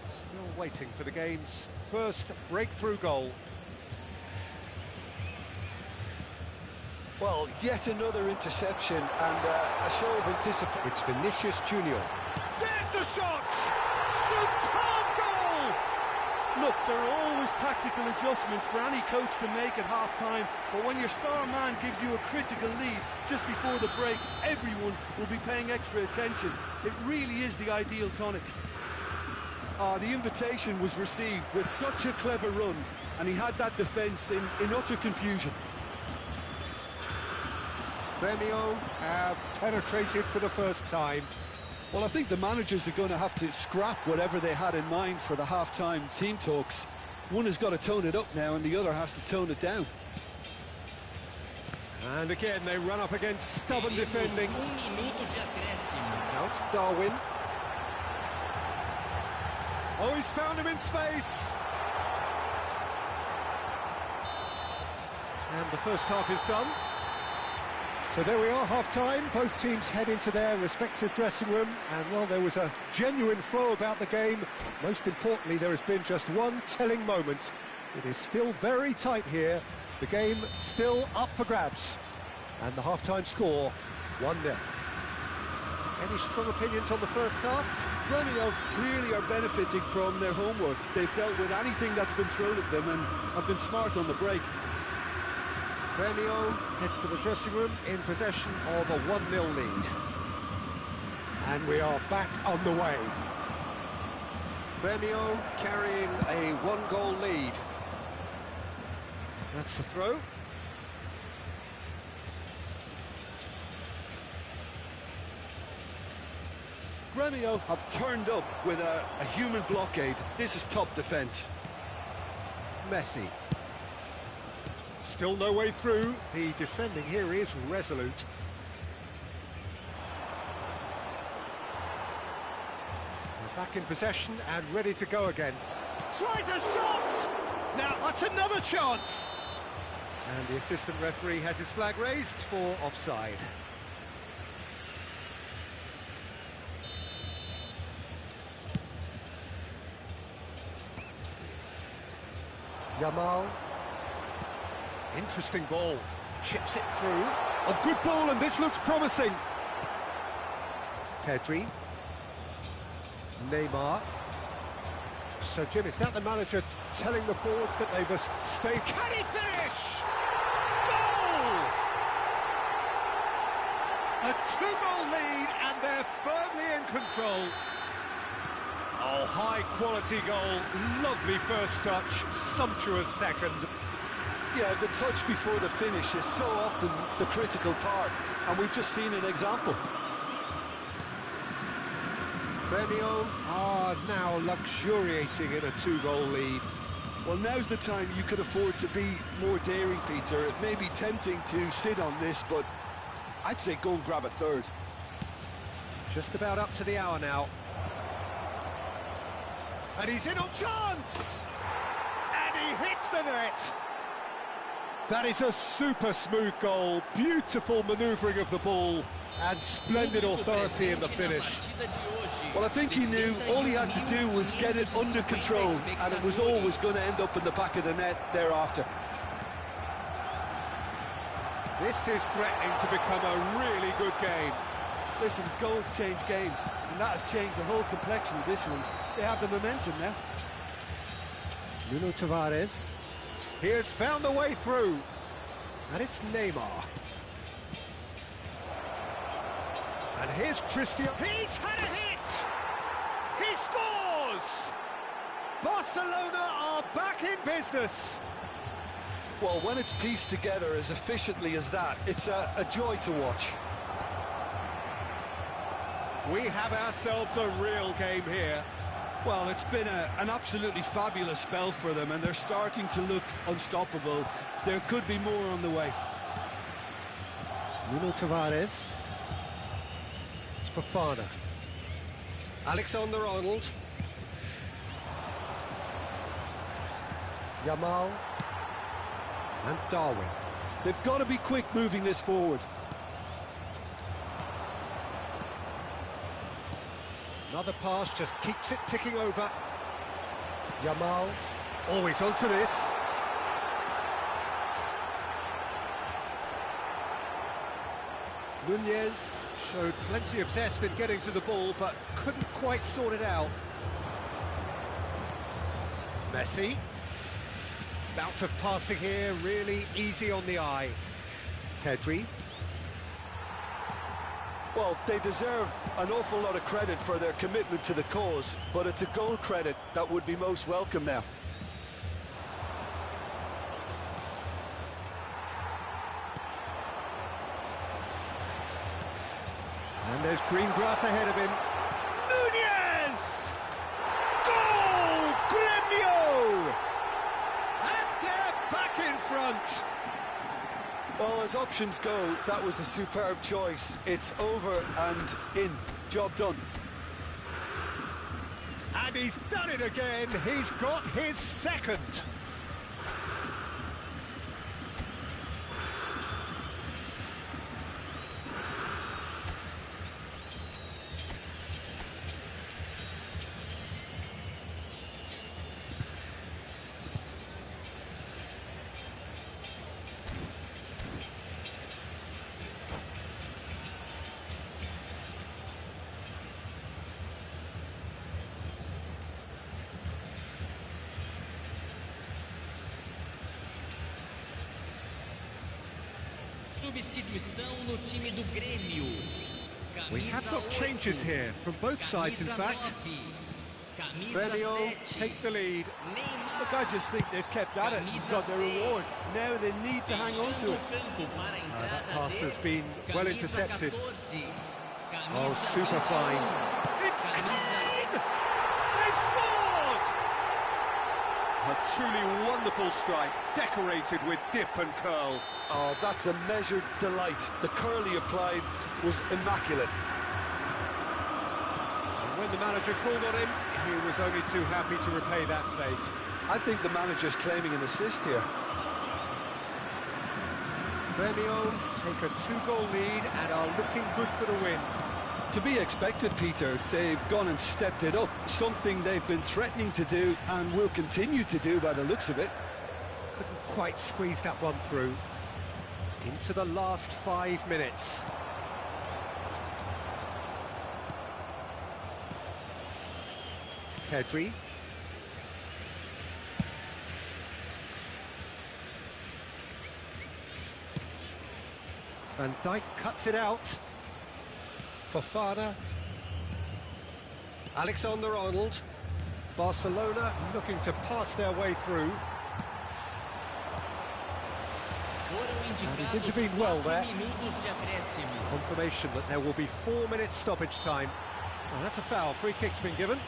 Still waiting for the game's first breakthrough goal. Well, yet another interception and a show of anticipation. It's Vinicius Junior. There's the shot! Superb goal! Look, there are always tactical adjustments for any coach to make at half-time, but when your star man gives you a critical lead just before the break, everyone will be paying extra attention. It really is the ideal tonic. The invitation was received with such a clever run, and he had that defence in utter confusion. Grêmio have penetrated for the first time. Well, I think the managers are going to have to scrap whatever they had in mind for the half-time team talks. One has got to tone it up now and the other has to tone it down. And again, they run up against stubborn defending. Minuto de acréscimo. Now it's Darwin. Oh, he's found him in space. And the first half is done. So there we are, half-time. Both teams head into their respective dressing room. And, well, there was a genuine flow about the game. Most importantly, there has been just one telling moment. It is still very tight here. The game still up for grabs. And the half-time score, 1-0. Any strong opinions on the first half? Grêmio clearly are benefiting from their homework. They've dealt with anything that's been thrown at them and have been smart on the break. Grêmio head for the dressing room in possession of a 1-0 lead. And we are back on the way. Grêmio carrying a one-goal lead. That's the throw. Grêmio have turned up with a human blockade. This is top defence. Messi. Still no way through. The defending here is resolute. We're back in possession and ready to go again. Tries a shot! Now that's another chance! And the assistant referee has his flag raised for offside. Yamal. Interesting ball. Chips it through. A good ball, and this looks promising. Pedri. Neymar. So, Jim, is that the manager telling the forwards that they must stay? Can he finish? Goal! A two-goal lead, and they're firmly in control. Oh, high-quality goal. Lovely first touch. Sumptuous second. Yeah, the touch before the finish is so often the critical part, and we've just seen an example. Grêmio are now luxuriating in a two-goal lead. Well, now's the time you could afford to be more daring, Peter. It may be tempting to sit on this, but I'd say go and grab a third. Just about up to the hour now. And he's in on chance! And he hits the net! That is a super smooth goal, beautiful manoeuvring of the ball, and splendid authority in the finish. Well, I think he knew all he had to do was get it under control, and it was always going to end up in the back of the net thereafter. This is threatening to become a really good game. Listen, goals change games, and that has changed the whole complexion of this one. They have the momentum now. Nuno Tavares. He has found a way through, and it's Neymar. And here's Christian. He's had a hit! He scores! Barcelona are back in business. Well, when it's pieced together as efficiently as that, it's a joy to watch. We have ourselves a real game here. Well, it's been an absolutely fabulous spell for them, and they're starting to look unstoppable. There could be more on the way. Nuno Tavares. It's Fofana. Alexander-Arnold. And Darwin. They've got to be quick moving this forward. Another pass just keeps it ticking over. Yamal. Always onto this. Nunez showed plenty of zest in getting to the ball, but couldn't quite sort it out. Messi. Bout of passing here, really easy on the eye. Pedri. Well, they deserve an awful lot of credit for their commitment to the cause, but it's a goal credit that would be most welcome now. And there's green grass ahead of him. Nunez! Goal! Gremio! And they're back in front. Well, as options go, that was a superb choice. It's over and in. Job done. And he's done it again. He's got his second. Substituição no time do Grêmio. We have got changes here from both sides, in fact. Gremio take the lead. Look, I just think they've kept at it and got their reward. Now they need to hang on to it. That pass has been well intercepted. Oh, super fine. It's clean! They've scored! A truly wonderful strike, decorated with dip and curl. Oh, that's a measured delight. The curl he applied was immaculate. And when the manager called on him, he was only too happy to repay that fate. I think the manager's claiming an assist here. Gremio take a 2-goal lead and are looking good for the win. To be expected, Peter. They've gone and stepped it up, something they've been threatening to do and will continue to do by the looks of it. Couldn't quite squeeze that one through. Into the last 5 minutes. Pedri. Van Dijk cuts it out. Fofana. Alexander-Arnold. Barcelona looking to pass their way through. And he's intervened well there. Confirmation that there will be 4 minutes stoppage time. Well, that's a foul. Free kick's been given.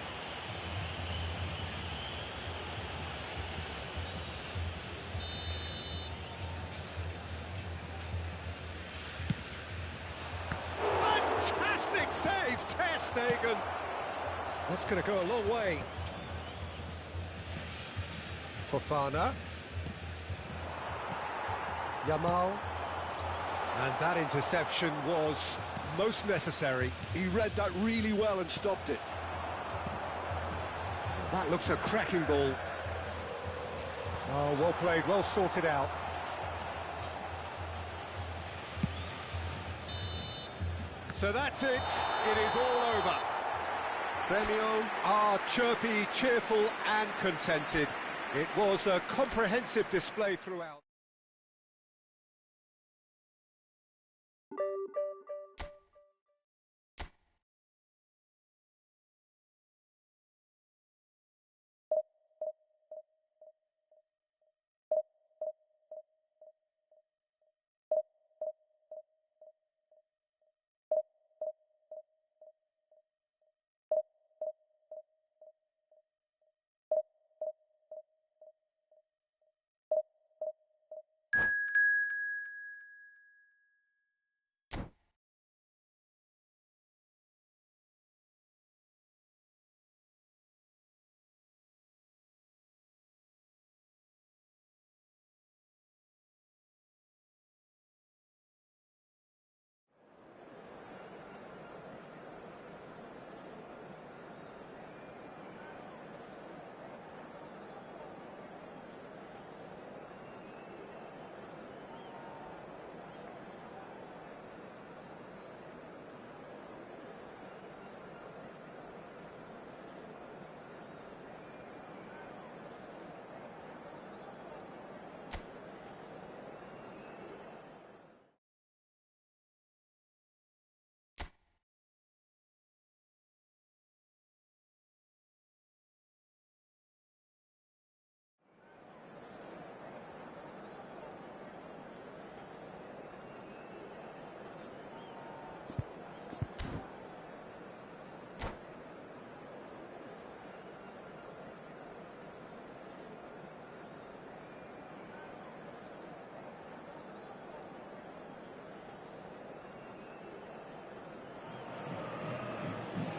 Fantastic save, Ter Stegen. That's going to go a long way. Fofana. Yamal. And that interception was most necessary. He read that really well and stopped it. That looks a cracking ball. Oh, well played, well sorted out. So that's it. It is all over. Gremio are chirpy, cheerful and contented. It was a comprehensive display throughout.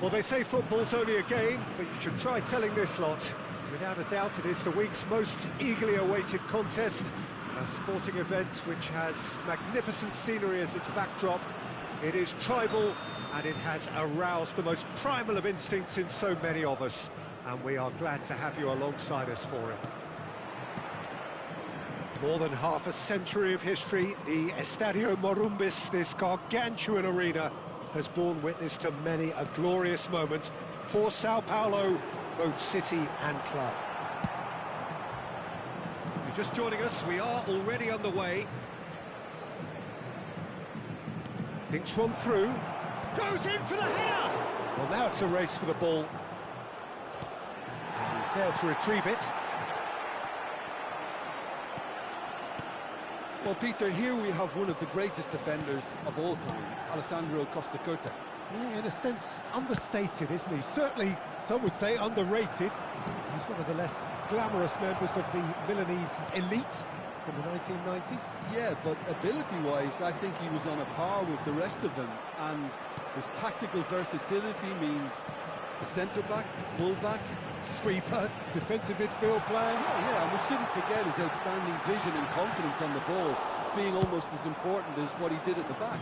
Well, they say football's only a game, but you should try telling this lot. Without a doubt, it is the week's most eagerly awaited contest, a sporting event which has magnificent scenery as its backdrop. It is tribal, and it has aroused the most primal of instincts in so many of us, and we are glad to have you alongside us for it. More than half a century of history, the Estadio Morumbis, this gargantuan arena, has borne witness to many a glorious moment for Sao Paulo, both city and club. If you're just joining us, we are already underway. Thinks one through, goes in for the header! Well, now it's a race for the ball. And he's there to retrieve it. Well, Peter, here we have one of the greatest defenders of all time, Alessandro Costa Curta. Yeah, in a sense, understated, isn't he? Certainly, some would say underrated. He's one of the less glamorous members of the Milanese elite from the 1990s. Yeah, but ability-wise, I think he was on a par with the rest of them. And his tactical versatility means the centre-back, full-back, Sweeper, defensive midfield player. Yeah, and we shouldn't forget his outstanding vision and confidence on the ball being almost as important as what he did at the back.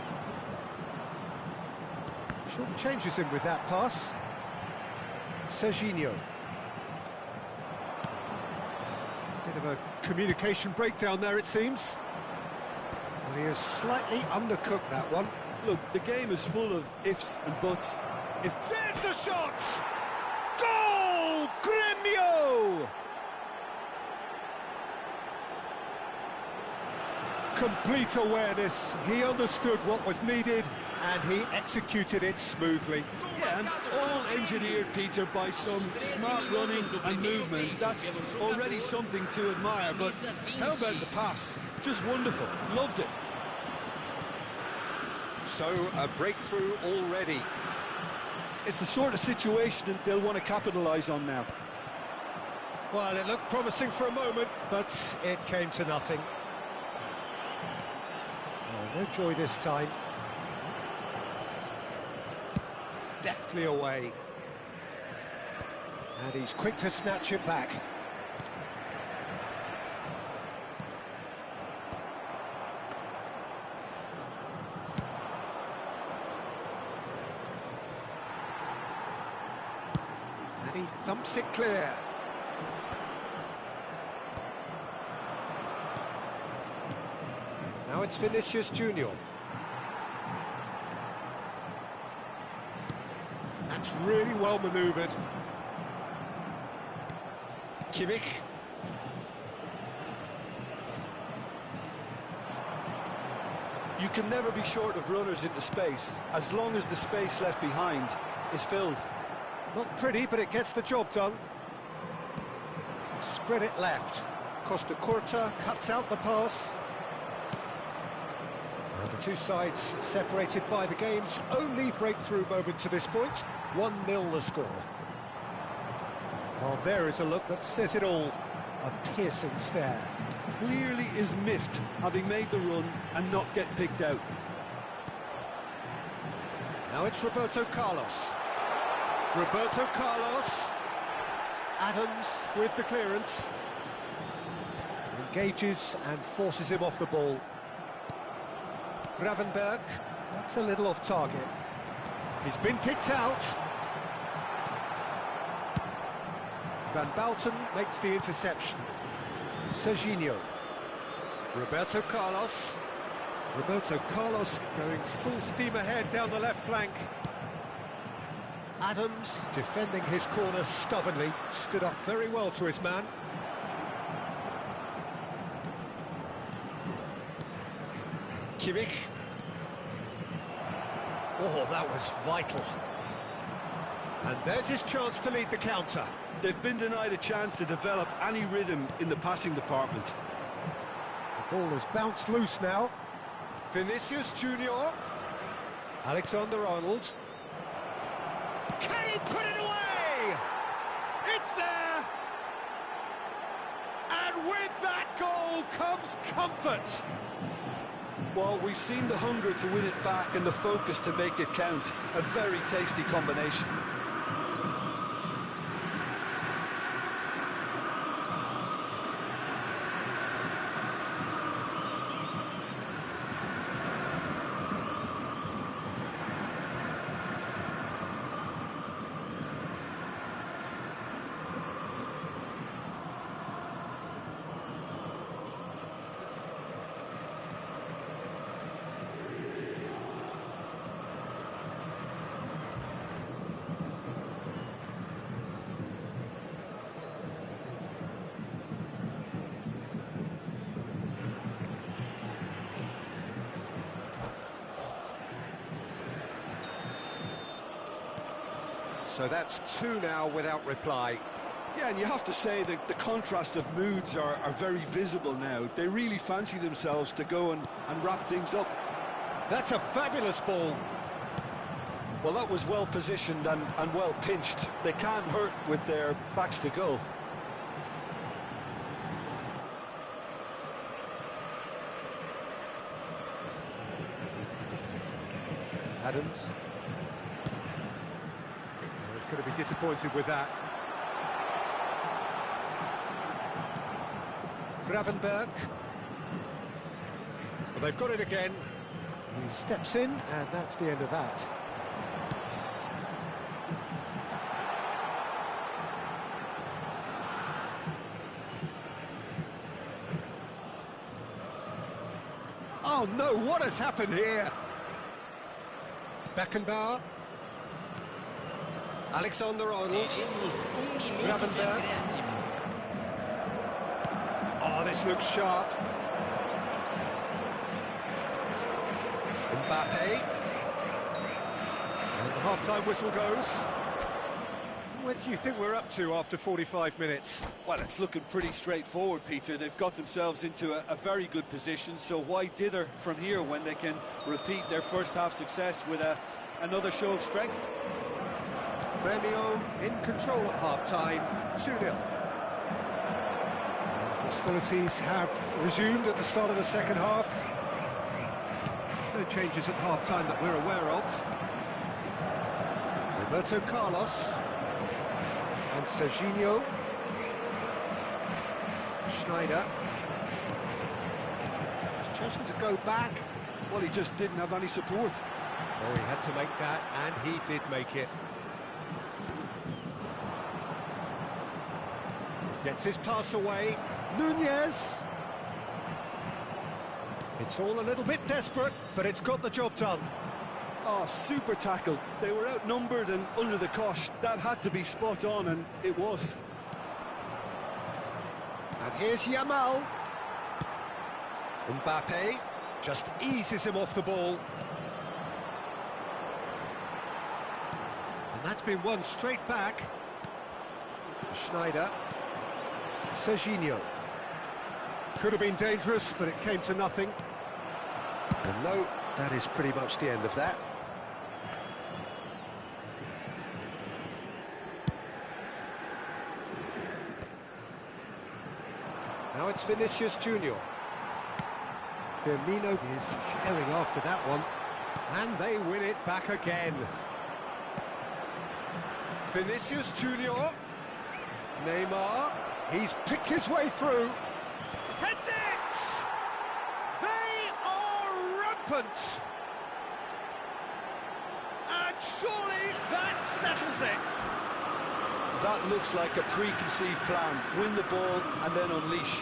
Short changes him with that pass. Serginho. Bit of a communication breakdown there, it seems. And he has slightly undercooked that one. Look, the game is full of ifs and buts. If there's the shot! Goal! Gremio! Complete awareness. He understood what was needed and he executed it smoothly. Yeah, and all engineered, Peter, by some smart running and movement. That's already something to admire, but how about the pass? Just wonderful. Loved it. So, a breakthrough already. It's the sort of situation that they'll want to capitalise on now. Well, it looked promising for a moment, but it came to nothing. Oh, no joy this time. Deftly away. And he's quick to snatch it back. And he thumps it clear. Now it's Vinicius Junior. That's really well manoeuvred. Kimmich. You can never be short of runners into space, as long as the space left behind is filled. Not pretty, but it gets the job done. Spread it left. Costa Curta cuts out the pass. And the two sides separated by the game's only breakthrough moment to this point. 1-0 the score. Well, there is a look that says it all. A piercing stare. Clearly is miffed, having made the run and not get picked out. Now it's Roberto Carlos. Roberto Carlos. Adams with the clearance. Engages and forces him off the ball. Gravenberg, that's a little off target. He's been kicked out. Van Bouten makes the interception. Serginho. Roberto Carlos. Roberto Carlos going full steam ahead down the left flank. Adams, defending his corner stubbornly, stood up very well to his man. Kimmich. Oh, that was vital. And there's his chance to lead the counter. They've been denied a chance to develop any rhythm in the passing department. The ball has bounced loose now. Vinicius Junior. Alexander-Arnold. Can he put it away? It's there! And with that goal comes comfort. Well, we've seen the hunger to win it back and the focus to make it count. A very tasty combination. So that's two now without reply. Yeah, and you have to say that the contrast of moods are very visible now. They really fancy themselves to go and wrap things up. That's a fabulous ball. Well, that was well positioned and well pinched. They can't hurt with their backs to goal. Adams. He's going to be disappointed with that. Gravenberg. Well, they've got it again. He steps in, and that's the end of that. Oh no, what has happened here? Beckenbauer. Alexander-Arnold. Teremos minuto de Gravenberg. acréscimo. Oh, this looks sharp. Mbappe. And the half-time whistle goes. What do you think we're up to after 45 minutes? Well, it's looking pretty straightforward, Peter. They've got themselves into a very good position, so why dither from here when they can repeat their first-half success with another show of strength? Premio in control at half-time, 2-0. Hostilities have resumed at the start of the second half. No changes at half-time that we're aware of. Roberto Carlos. And Serginho. Schneider. He's chosen to go back. Well, he just didn't have any support. Oh, he had to make that, and he did make it. Gets his pass away. Nunez. It's all a little bit desperate, but it's got the job done. Oh, super tackle. They were outnumbered and under the cosh. That had to be spot on, and it was. And here's Yamal. Mbappe just eases him off the ball. And that's been won straight back. Schneider. Serginho. Could have been dangerous, but it came to nothing. And no, that is pretty much the end of that. Now it's Vinicius Junior. Firmino is herring after that one. And they win it back again. Vinicius Junior. Neymar. He's picked his way through. Heads it! They are rampant! And surely that settles it. That looks like a preconceived plan. Win the ball and then unleash.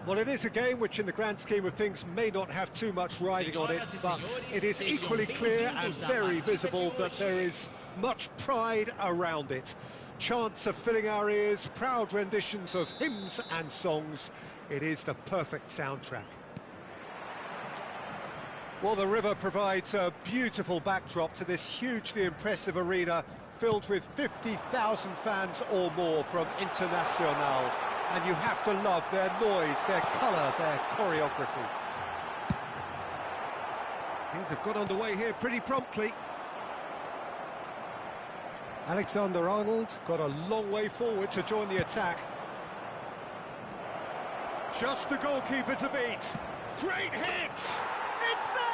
Well, it is a game which in the grand scheme of things may not have too much riding on it, but it is equally clear and very visible that there is much pride around it. Chants are filling our ears, proud renditions of hymns and songs. It is the perfect soundtrack. Well, the river provides a beautiful backdrop to this hugely impressive arena filled with 50,000 fans or more from Internacional. And you have to love their noise, their colour, their choreography. Things have got underway here pretty promptly. Alexander-Arnold got a long way forward to join the attack. Just the goalkeeper to beat. Great hit! It's there!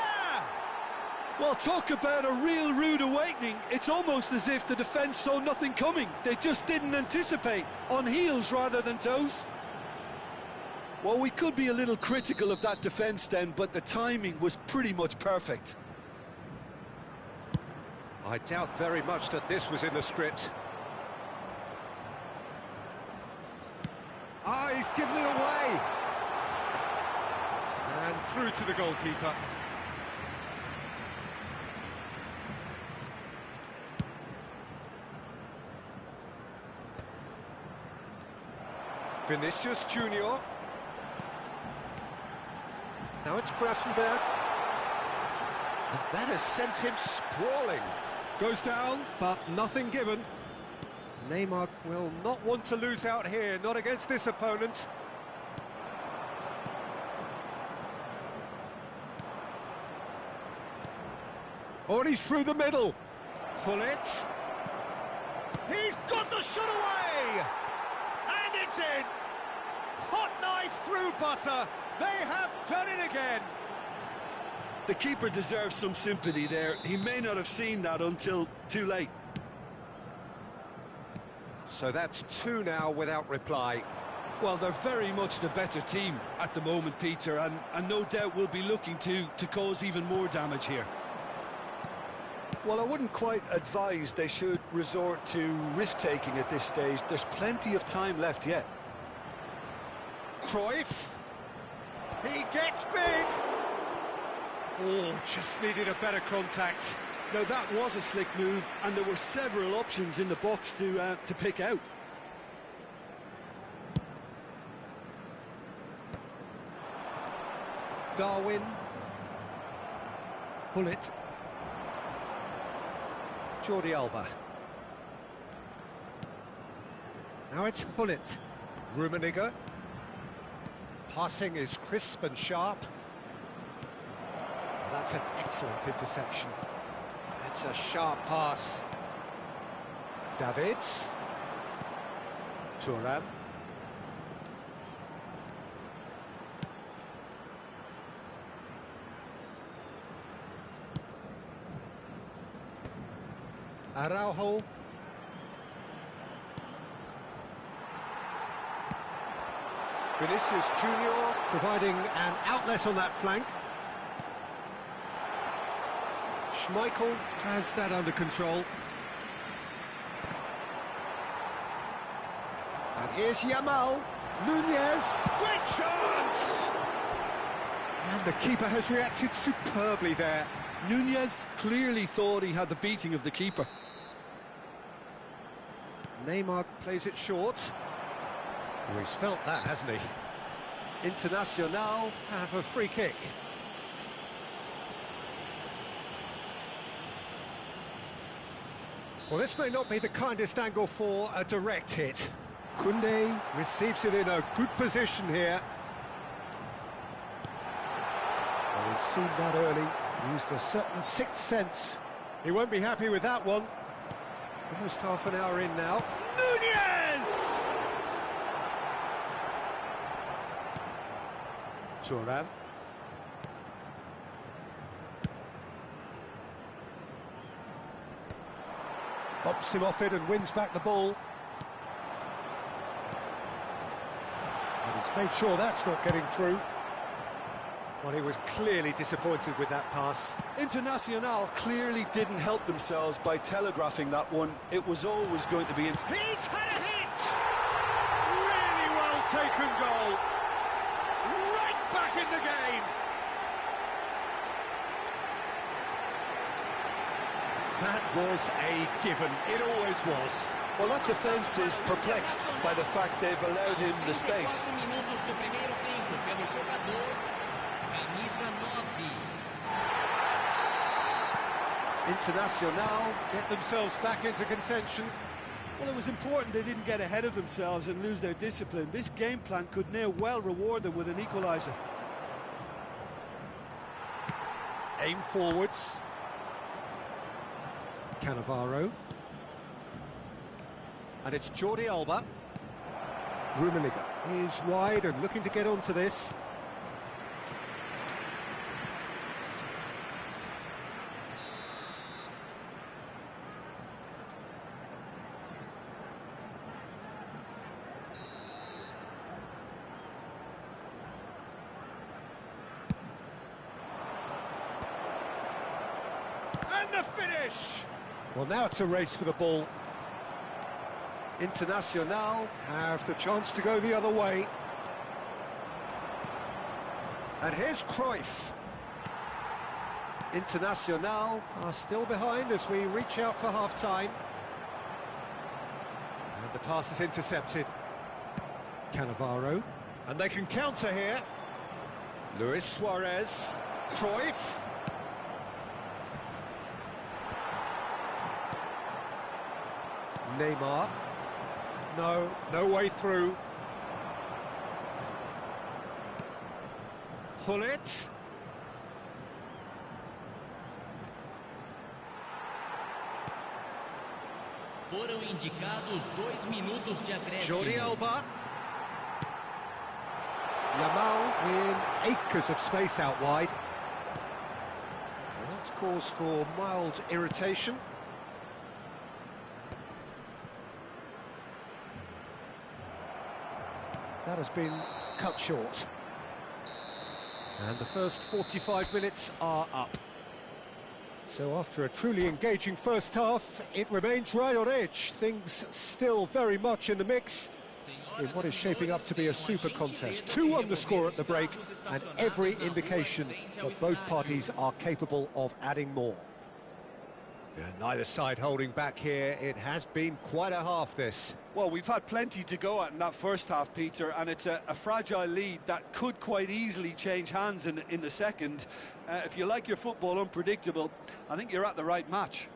Well, talk about a real rude awakening. It's almost as if the defence saw nothing coming. They just didn't anticipate, on heels rather than toes. Well, we could be a little critical of that defence then, but the timing was pretty much perfect. I doubt very much that this was in the script. Ah, he's given it away! And through to the goalkeeper. Vinicius Junior. Now it's Grafenberg. And that has sent him sprawling. Goes down, but nothing given. Neymar will not want to lose out here, not against this opponent. Oh, and he's through the middle. Gullit. He's got the shot away! And it's in! Hot knife through butter. They have done it again. The keeper deserves some sympathy there. He may not have seen that until too late. So that's two now without reply. Well, they're very much the better team at the moment, Peter, and no doubt will be looking to cause even more damage here. Well, I wouldn't quite advise they should resort to risk-taking at this stage. There's plenty of time left yet. Cruyff. He gets big. Oh, just needed a better contact. Now, that was a slick move, and there were several options in the box to pick out. Darwin. Gullit. Jordi Alba. Now it's Gullit. Rummenigge. Passing is crisp and sharp. Oh, that's an excellent interception. That's a sharp pass. Davids. Thuram. Araujo. Vinicius Junior providing an outlet on that flank. Schmeichel has that under control. And here's Yamal. Nunez. Great chance! And the keeper has reacted superbly there. Nunez clearly thought he had the beating of the keeper. Neymar plays it short. Oh, he's felt that, hasn't he? Internacional have a free kick. Well, this may not be the kindest angle for a direct hit. Koundé receives it in a good position here. Well, he's seen that early, used a certain sixth sense. He won't be happy with that one. Almost half an hour in now. Nunez! Thuram. Bumps him off it and wins back the ball. And he's made sure that's not getting through. Well, he was clearly disappointed with that pass. Internacional clearly didn't help themselves by telegraphing that one. It was always going to be... He's had a hit! Really well taken goal. That was a given. It always was. Well, that defence is perplexed by the fact they've allowed him the space. 34 minutos do primeiro tempo pelo jogador, camisa 9. Internacional get themselves back into contention. Well, it was important they didn't get ahead of themselves and lose their discipline. This game plan could now well reward them with an equaliser. Aim forwards. Cannavaro. And it's Jordi Alba. Rummenigge is wide and looking to get onto this. And the finish! Well, now it's a race for the ball. Internacional have the chance to go the other way. And here's Cruyff. Internacional are still behind as we reach out for half-time. And the pass is intercepted. Cannavaro. And they can counter here. Luis Suarez. Cruyff. Neymar. No way through. Hullet. Foram indicados 2 minutos de acréscimo. Jordi Alba. Yamal in acres of space out wide. And that's cause for mild irritation. That has been cut short. And the first 45 minutes are up. So after a truly engaging first half, it remains right on edge. Things still very much in the mix in what is shaping up to be a super contest. 2-1 the score at the break, and every indication that both parties are capable of adding more. Yeah, neither side holding back here. It has been quite a half, this. Well, we've had plenty to go at in that first half, Peter, and it's a fragile lead that could quite easily change hands in the second. If you like your football unpredictable, I think you're at the right match.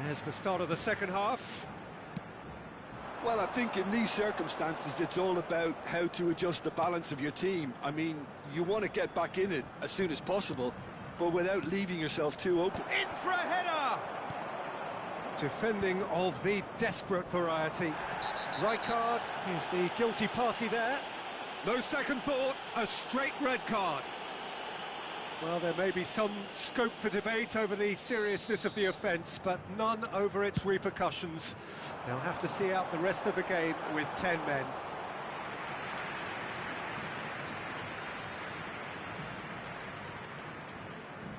There's the start of the second half. Well, I think in these circumstances, it's all about how to adjust the balance of your team. I mean, you want to get back in it as soon as possible, but without leaving yourself too open. In for a header! Defending of the desperate variety. Rijkaard is the guilty party there. No second thought, a straight red card. Well, there may be some scope for debate over the seriousness of the offence, but none over its repercussions. They'll have to see out the rest of the game with 10 men.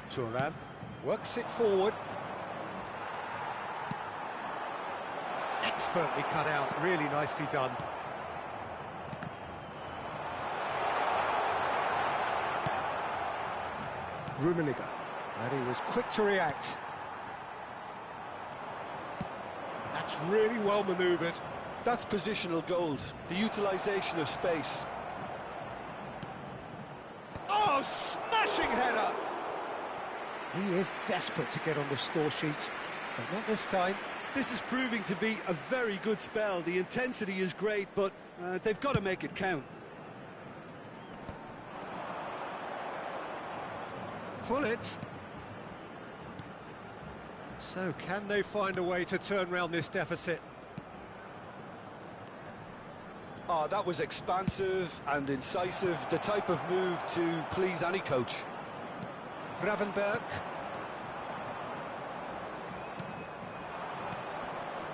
Thuram works it forward. Expertly cut out, really nicely done. Rummenigge, and he was quick to react. And that's really well manoeuvred. That's positional gold, the utilisation of space. Oh, smashing header! He is desperate to get on the score sheet, but not this time. This is proving to be a very good spell. The intensity is great, but they've got to make it count. Hullet. So can they find a way to turn round this deficit? Oh, that was expansive and incisive, the type of move to please any coach. Gravenberg.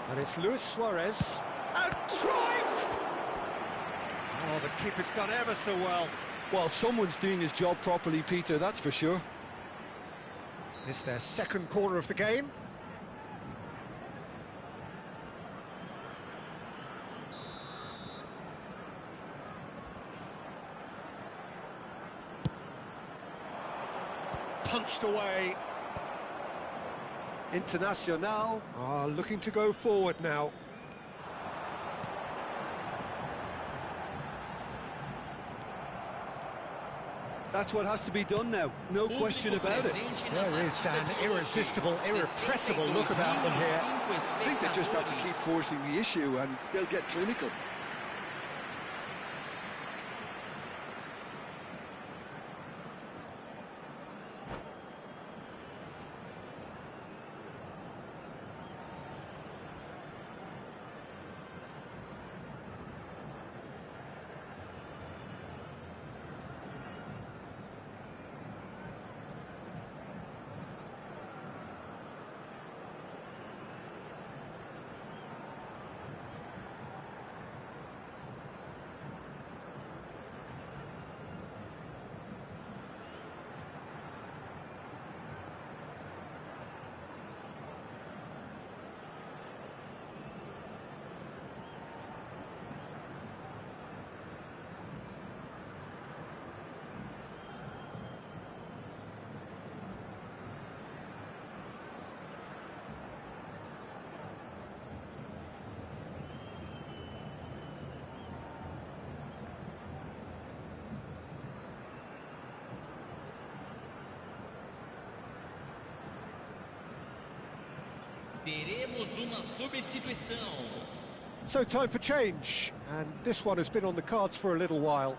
And it's Luis Suarez. And Cruyff! Oh, the keeper's done ever so well. Well, someone's doing his job properly, Peter, that's for sure. It's their second corner of the game. Punched away. Internacional are looking to go forward now. That's what has to be done now, no question about it. There is an irresistible, irrepressible look about them here. I think they just have to keep forcing the issue and they'll get clinical. Teremos uma substituição. So time for change, and this one has been on the cards for a little while.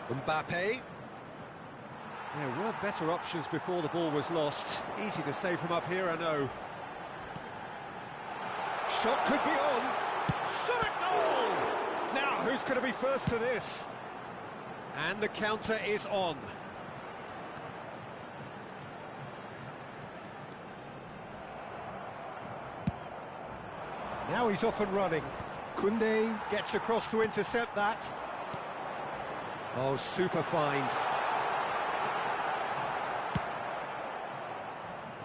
Mbappe. There were better options before the ball was lost. Easy to save from up here, I know. Shot could be on. Shot at goal! Now, who's going to be first to this? And the counter is on. Now he's off and running. Koundé gets across to intercept that. Oh, super find.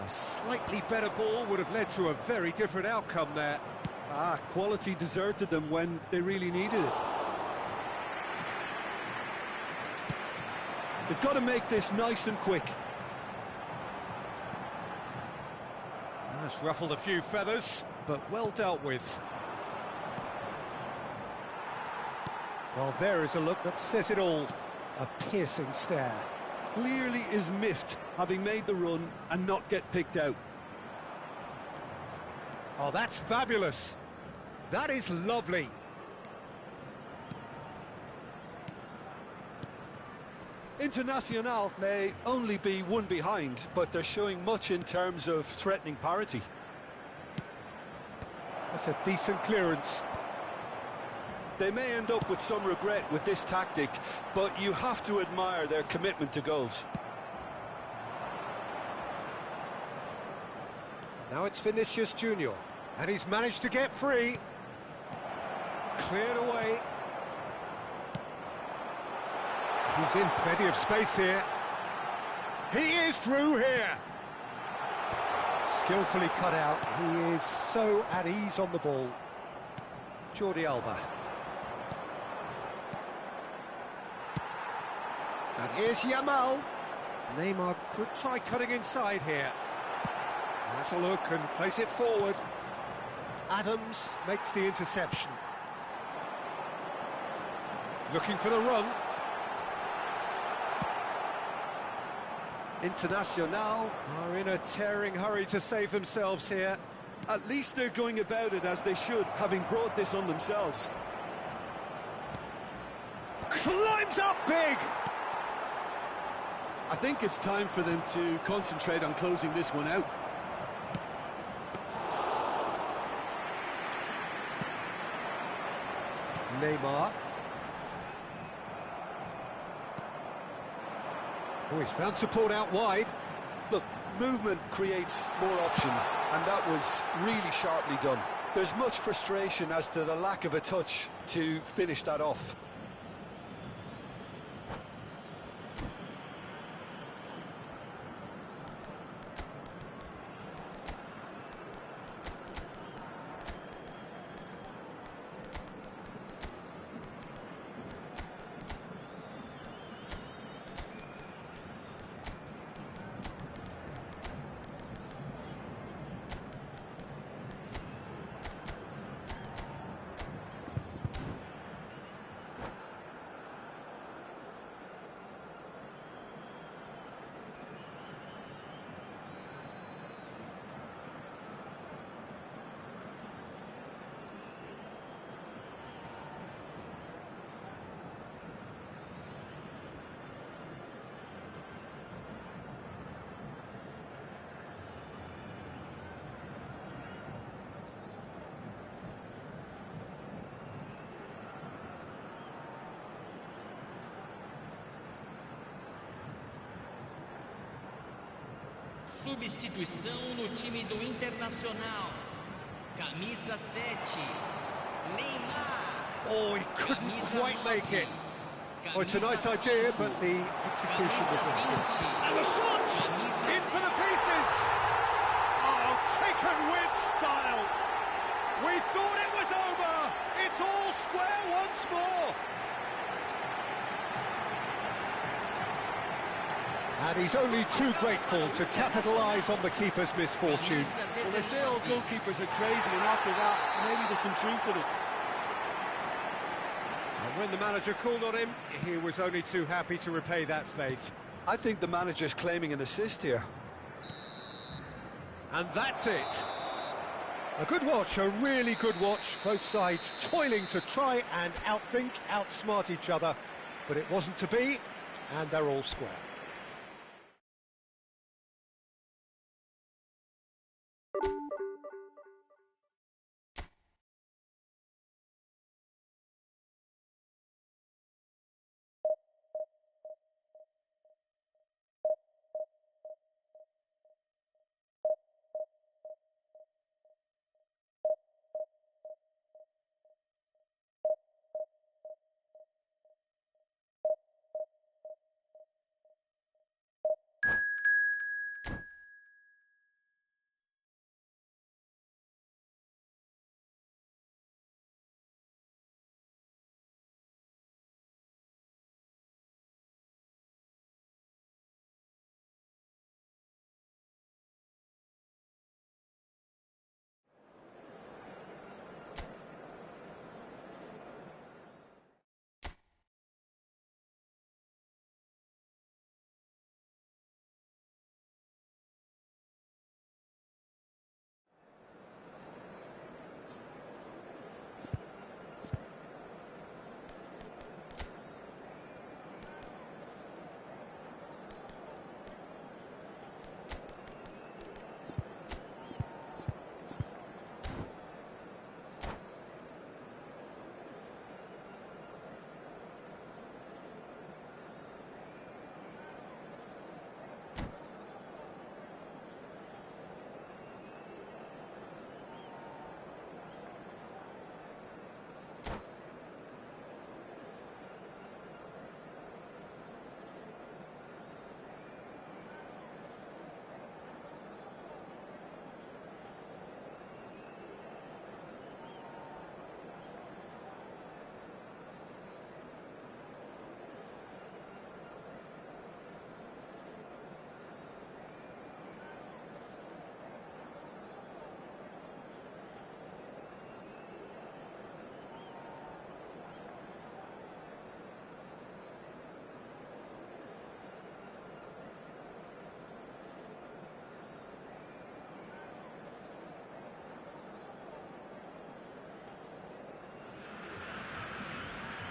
A slightly better ball would have led to a very different outcome there. Ah, quality deserted them when they really needed it. They've got to make this nice and quick. That's ruffled a few feathers, but well dealt with. Well, there is a look that says it all. A piercing stare. Clearly is miffed, having made the run and not get picked out. Oh, that's fabulous. That is lovely. Internacional may only be one behind, but they're showing much in terms of threatening parity. That's a decent clearance. They may end up with some regret with this tactic, but you have to admire their commitment to goals. Now it's Vinicius Junior, and he's managed to get free. Cleared away. He's in plenty of space here. He is through here. Skillfully cut out. He is so at ease on the ball. Jordi Alba. And here's Yamal. Neymar could try cutting inside here. Has a look and plays it forward. Adams makes the interception. Looking for the run. Internacional are in a tearing hurry to save themselves here. At least they're going about it as they should, having brought this on themselves. Climbs up big! I think it's time for them to concentrate on closing this one out. Neymar. Oh, he's found support out wide. Look, movement creates more options, and that was really sharply done. There's much frustration as to the lack of a touch to finish that off. Substituição no time do Internacional. Camisa 7, Neymar. Oh, he couldn't Camisa quite 9, make it. Oh, it's a nice idea, but the execution was not good. And the shot! In for the pieces! Oh, taken with style! We thought it was over! It's all square once more! And he's only too grateful to capitalise on the keeper's misfortune. Well, they say all goalkeepers are crazy, and after that, maybe there's some truth in it. And when the manager called on him, he was only too happy to repay that fate. I think the manager's claiming an assist here. And that's it. A good watch, a really good watch. Both sides toiling to try and outthink, outsmart each other. But it wasn't to be, and they're all square.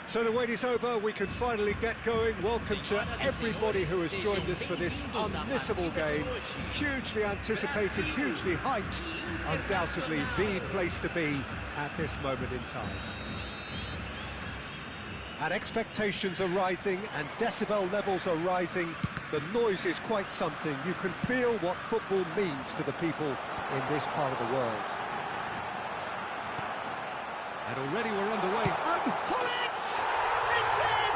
So the wait is over, we can finally get going. Welcome to everybody who has joined us for this unmissable game. Hugely anticipated, hugely hyped, undoubtedly the place to be at this moment in time. And expectations are rising and decibel levels are rising. The noise is quite something. You can feel what football means to the people in this part of the world. And already we're underway. And Hullet! It's in!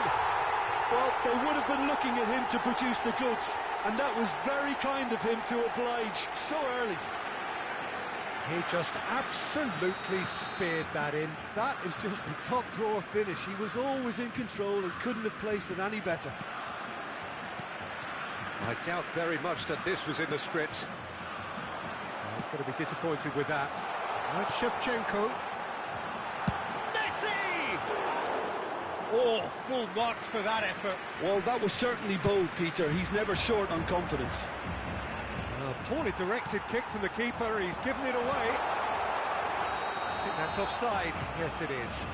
Well, they would have been looking at him to produce the goods, and that was very kind of him to oblige so early. He just absolutely speared that in. That is just the top drawer finish. He was always in control and couldn't have placed it any better. I doubt very much that this was in the script. He's going to be disappointed with that. And Shevchenko. Messi! Oh, full marks for that effort. Well, that was certainly bold, Peter. He's never short on confidence. A poorly directed kick from the keeper. He's given it away. I think that's offside. Yes, it is.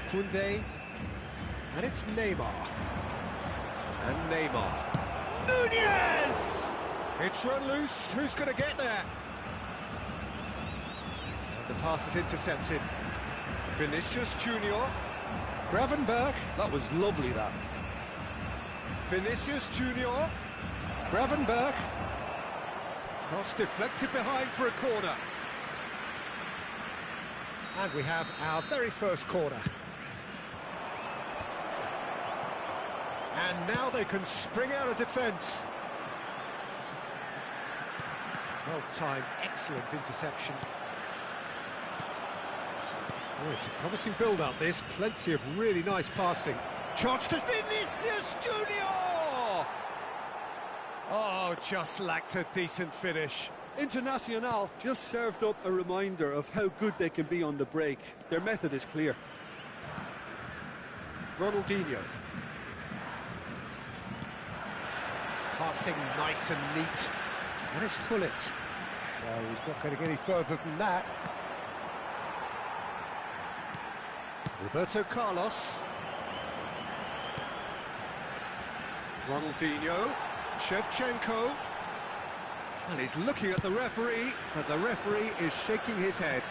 Koundé, and it's Neymar. And Neymar. Nunez! It's run loose. Who's going to get there? And the pass is intercepted. Vinicius Junior. Gravenberg. That was lovely, that. Vinicius Junior. Gravenberg. Cross deflected behind for a corner. And we have our very first corner. And now they can spring out of defence. Well timed, excellent interception. Oh, it's a promising build-up, this. Plenty of really nice passing. Chance to Vinicius Junior! Oh, just lacked a decent finish. Internacional just served up a reminder of how good they can be on the break. Their method is clear. Ronaldinho. Passing nice and neat. And it's Hullet. No, he's not going to get any further than that. Roberto Carlos. Ronaldinho. Shevchenko. And he's looking at the referee, but the referee is shaking his head.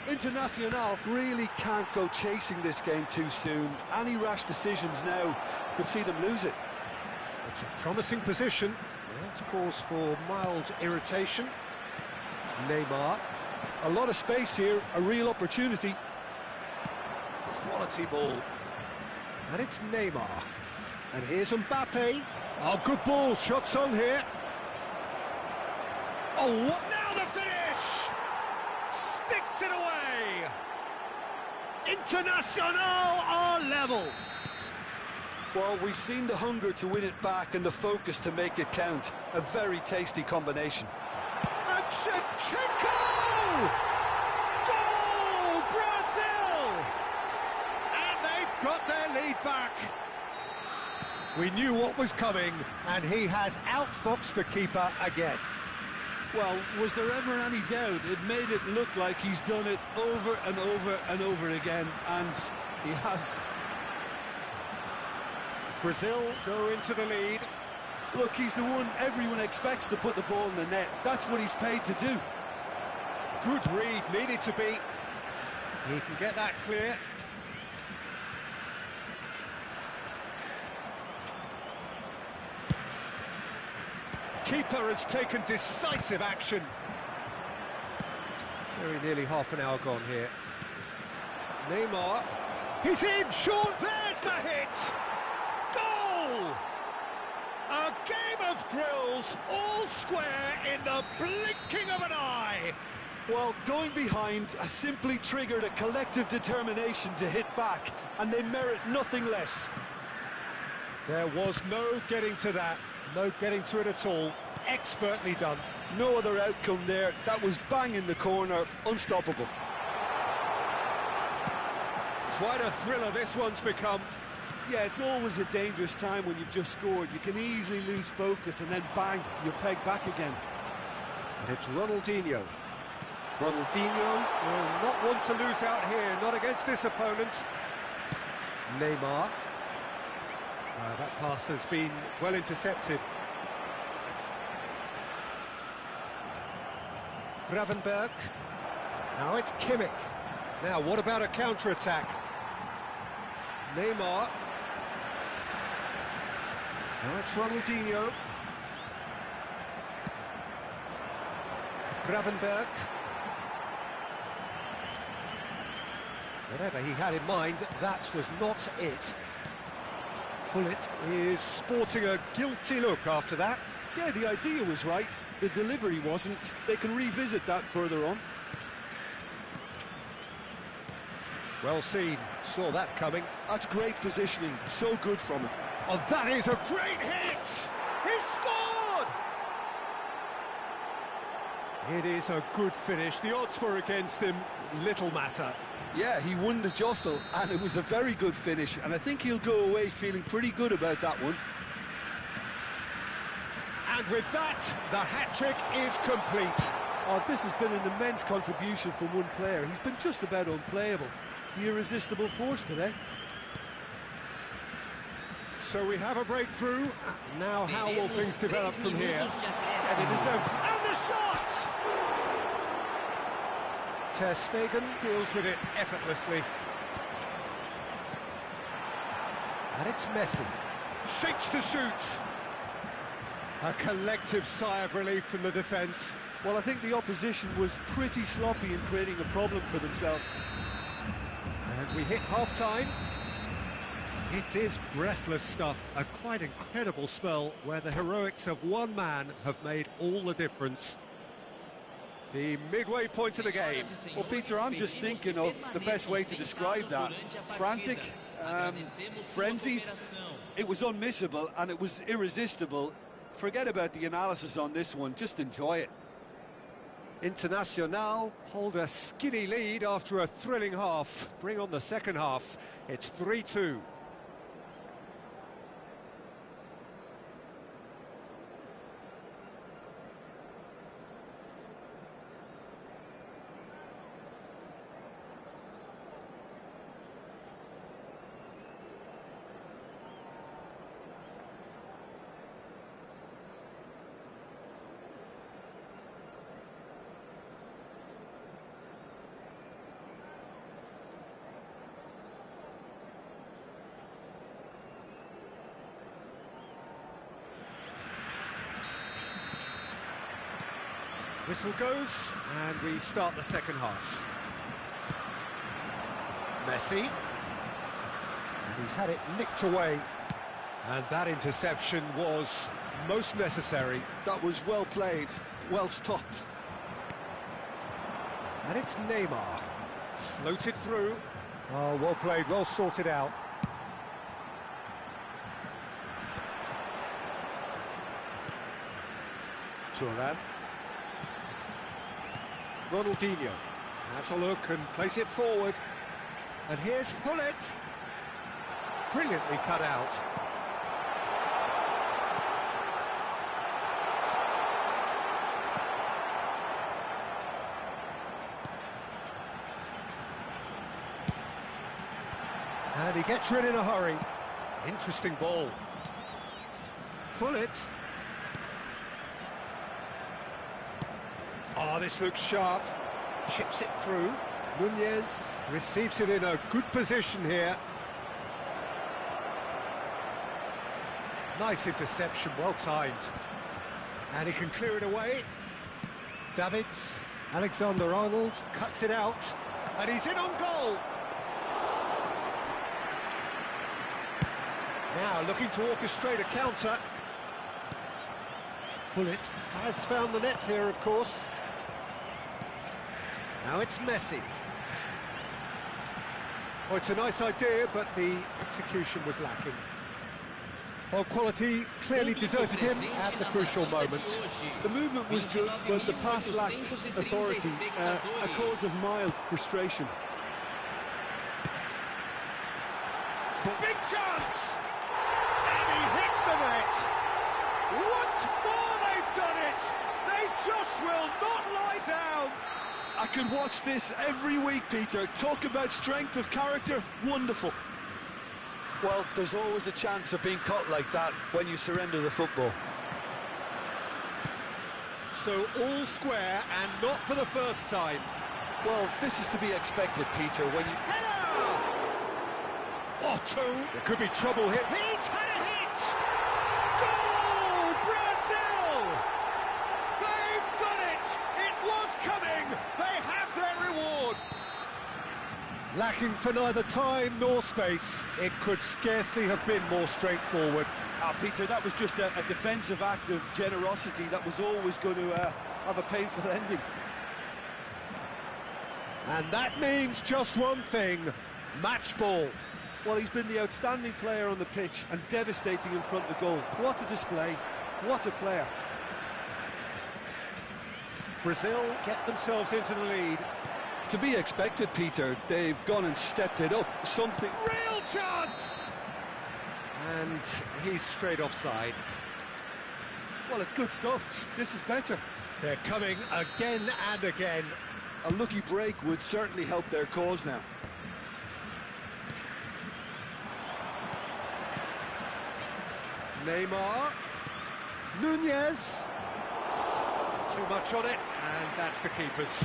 Internacional really can't go chasing this game too soon. Any rash decisions now could see them lose it. It's a promising position. That's cause for mild irritation. Neymar. A lot of space here, a real opportunity. Quality ball. And it's Neymar. And here's Mbappe. Oh, good ball. Shots on here. Oh, now the finish! Sticks it away! Internacional are level! Well, we've seen the hunger to win it back and the focus to make it count. A very tasty combination. And Shevchenko! Goal! Brazil! And they've got their lead back. We knew what was coming, and he has outfoxed the keeper again. Well, was there ever any doubt? It made it look like he's done it over and over and over again, and he has. Brazil go into the lead. Look, he's the one everyone expects to put the ball in the net. That's what he's paid to do. Good read, needed to be. He can get that clear. Keeper has taken decisive action. Very nearly half an hour gone here. Neymar. He's in, short. There's the hit. Goal! A game of thrills, all square in the blinking of an eye. Well, going behind has simply triggered a collective determination to hit back, and they merit nothing less. There was no getting to that. No getting to it at all. Expertly done. No other outcome there. That was bang in the corner. Unstoppable. Quite a thriller this one's become. Yeah, it's always a dangerous time when you've just scored. You can easily lose focus and then bang, you're pegged back again. And it's Ronaldinho. Ronaldinho will not want to lose out here, not against this opponent. Neymar. That pass has been well intercepted. Gravenberg. Now it's Kimmich. Now, what about a counter-attack? Neymar. Now it's Ronaldinho. Gravenberg. Whatever he had in mind, that was not it. Gullit is sporting a guilty look after that. Yeah, the idea was right. The delivery wasn't. They can revisit that further on. Well seen, saw that coming. That's great positioning, so good from him. Oh, that is a great hit! He scored! It is a good finish. The odds were against him, little matter. Yeah, he won the jostle, and it was a very good finish, and I think he'll go away feeling pretty good about that one. And with that, the hat-trick is complete. Oh, this has been an immense contribution from one player. He's been just about unplayable. The irresistible force today. So we have a breakthrough. Now how will things develop from here? And it is out. And the shot! Ter Stegen deals with it effortlessly. And it's Messi. Shapes to shoot. A collective sigh of relief from the defence. Well, I think the opposition was pretty sloppy in creating a problem for themselves. And we hit half-time. It is breathless stuff, a quite incredible spell where the heroics of one man have made all the difference. The midway point of the game. Well, Peter, I'm just thinking of the best way to describe that. Frantic, frenzied. It was unmissable and it was irresistible. Forget about the analysis on this one, just enjoy it. Internacional hold a skinny lead after a thrilling half. Bring on the second half. It's 3-2. Whistle goes, and we start the second half. Messi. And he's had it nicked away. And that interception was most necessary. That was well played, well stopped. And it's Neymar. Floated through. Oh, well played, well sorted out. Thuram. Ronaldinho has a look and plays it forward. And here's Gullit. Brilliantly cut out. And he gets rid in a hurry. Interesting ball. Gullit. Oh, this looks sharp. Chips it through. Nunez receives it in a good position here. Nice interception, well timed. And he can clear it away. Davids, Alexander-Arnold cuts it out. And he's in on goal. Now looking to orchestrate a counter. Gullit has found the net here, of course. Now it's Messi. Oh, it's a nice idea, but the execution was lacking. Well, quality clearly deserted him at the crucial moment. The movement was good, but the pass lacked authority, a cause of mild frustration. Big chance! could watch this every week, Peter. Talk about strength of character, wonderful. Well, there's always a chance of being caught like that when you surrender the football. So all square, and not for the first time. Well, this is to be expected, Peter, when you... Header! Otto! There could be trouble here. He's had a hit! Goal! Brazil! They've done it! It was coming! They have their reward! Lacking for neither time nor space, it could scarcely have been more straightforward. Peter, that was just a defensive act of generosity that was always going to have a painful ending. And that means just one thing, match ball. Well, he's been the outstanding player on the pitch and devastating in front of goal. What a display, what a player. Brazil get themselves into the lead. To be expected, Peter, they've gone and stepped it up, something... Real chance! And he's straight offside. Well, it's good stuff, this is better. They're coming again and again. A lucky break would certainly help their cause now. Neymar. Nunez. Too much on it, and that's the keeper's.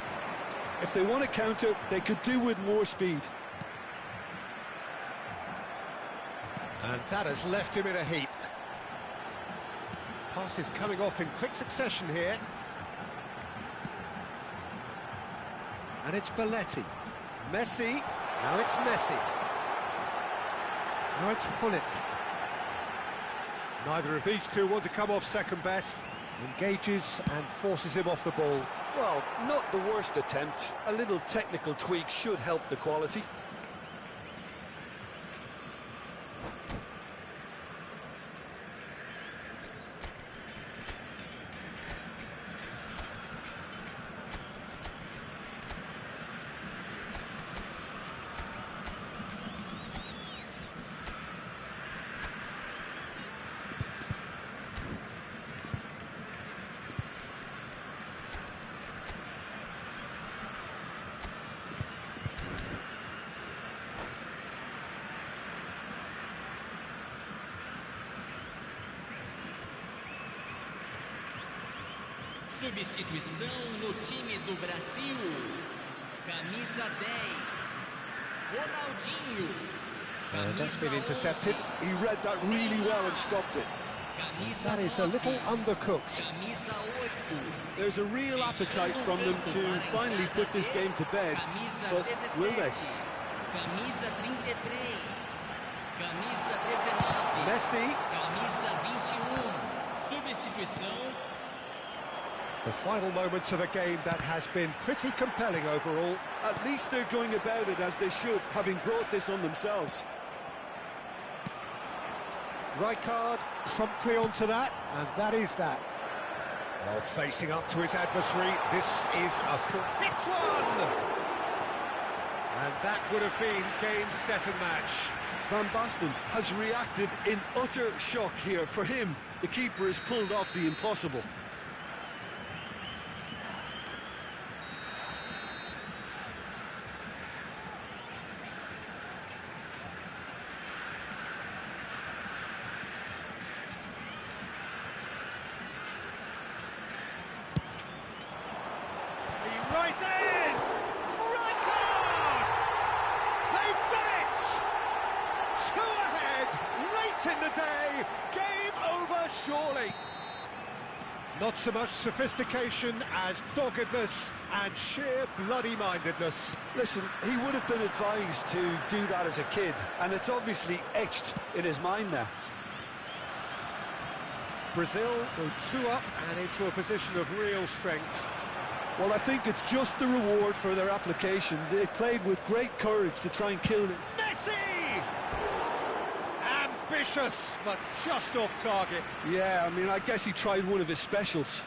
If they want to counter, they could do with more speed. And that has left him in a heap. Passes coming off in quick succession here. And it's Belletti. Messi. Now it's Messi. Now it's Hullet. Neither of these two want to come off second best. Engages and forces him off the ball. Well, not the worst attempt. A little technical tweak should help the quality. Substituição no time do Brasil. Camisa 10. Ronaldinho. And that's been intercepted. He read that really well and stopped it. That is a little undercooked. Camisa 8. There's a real appetite from them to finally put this game to bed, but will they? Camisa 33. Camisa 19. Messi. Camisa 21. Substituição. The final moments of a game that has been pretty compelling overall. At least they're going about it as they should, having brought this on themselves. Rijkaard promptly onto that, and that is that. Oh, facing up to his adversary, this is a full... Hits one! And that would have been game, set and match. Van Basten has reacted in utter shock here. For him, the keeper has pulled off the impossible. Rises! Rijkaard! They've done it! 2 ahead, late in the day, game over surely. Not so much sophistication as doggedness and sheer bloody-mindedness. Listen, he would have been advised to do that as a kid, and it's obviously etched in his mind now. Brazil go 2 up and into a position of real strength. Well, I think it's just the reward for their application. They played with great courage to try and kill it. Messi! Ambitious, but just off target. Yeah, I mean, I guess he tried one of his specials.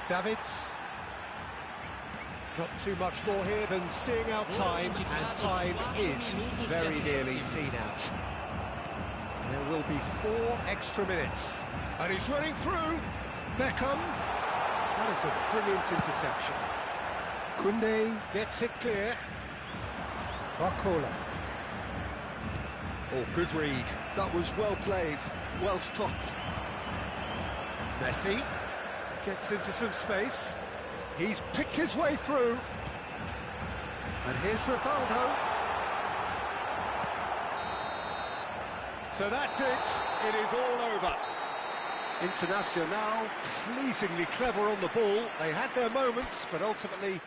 Davids. Not too much more here than seeing out time, and time is very nearly seen out. There will be 4 extra minutes. And he's running through. Beckham. That is a brilliant interception. Koundé gets it clear. Barcola. Oh, good read. That was well played, well stopped. Messi gets into some space. He's picked his way through. And here's Rivaldo. So that's it. It is all over. Internacional pleasingly clever on the ball. They had their moments, but ultimately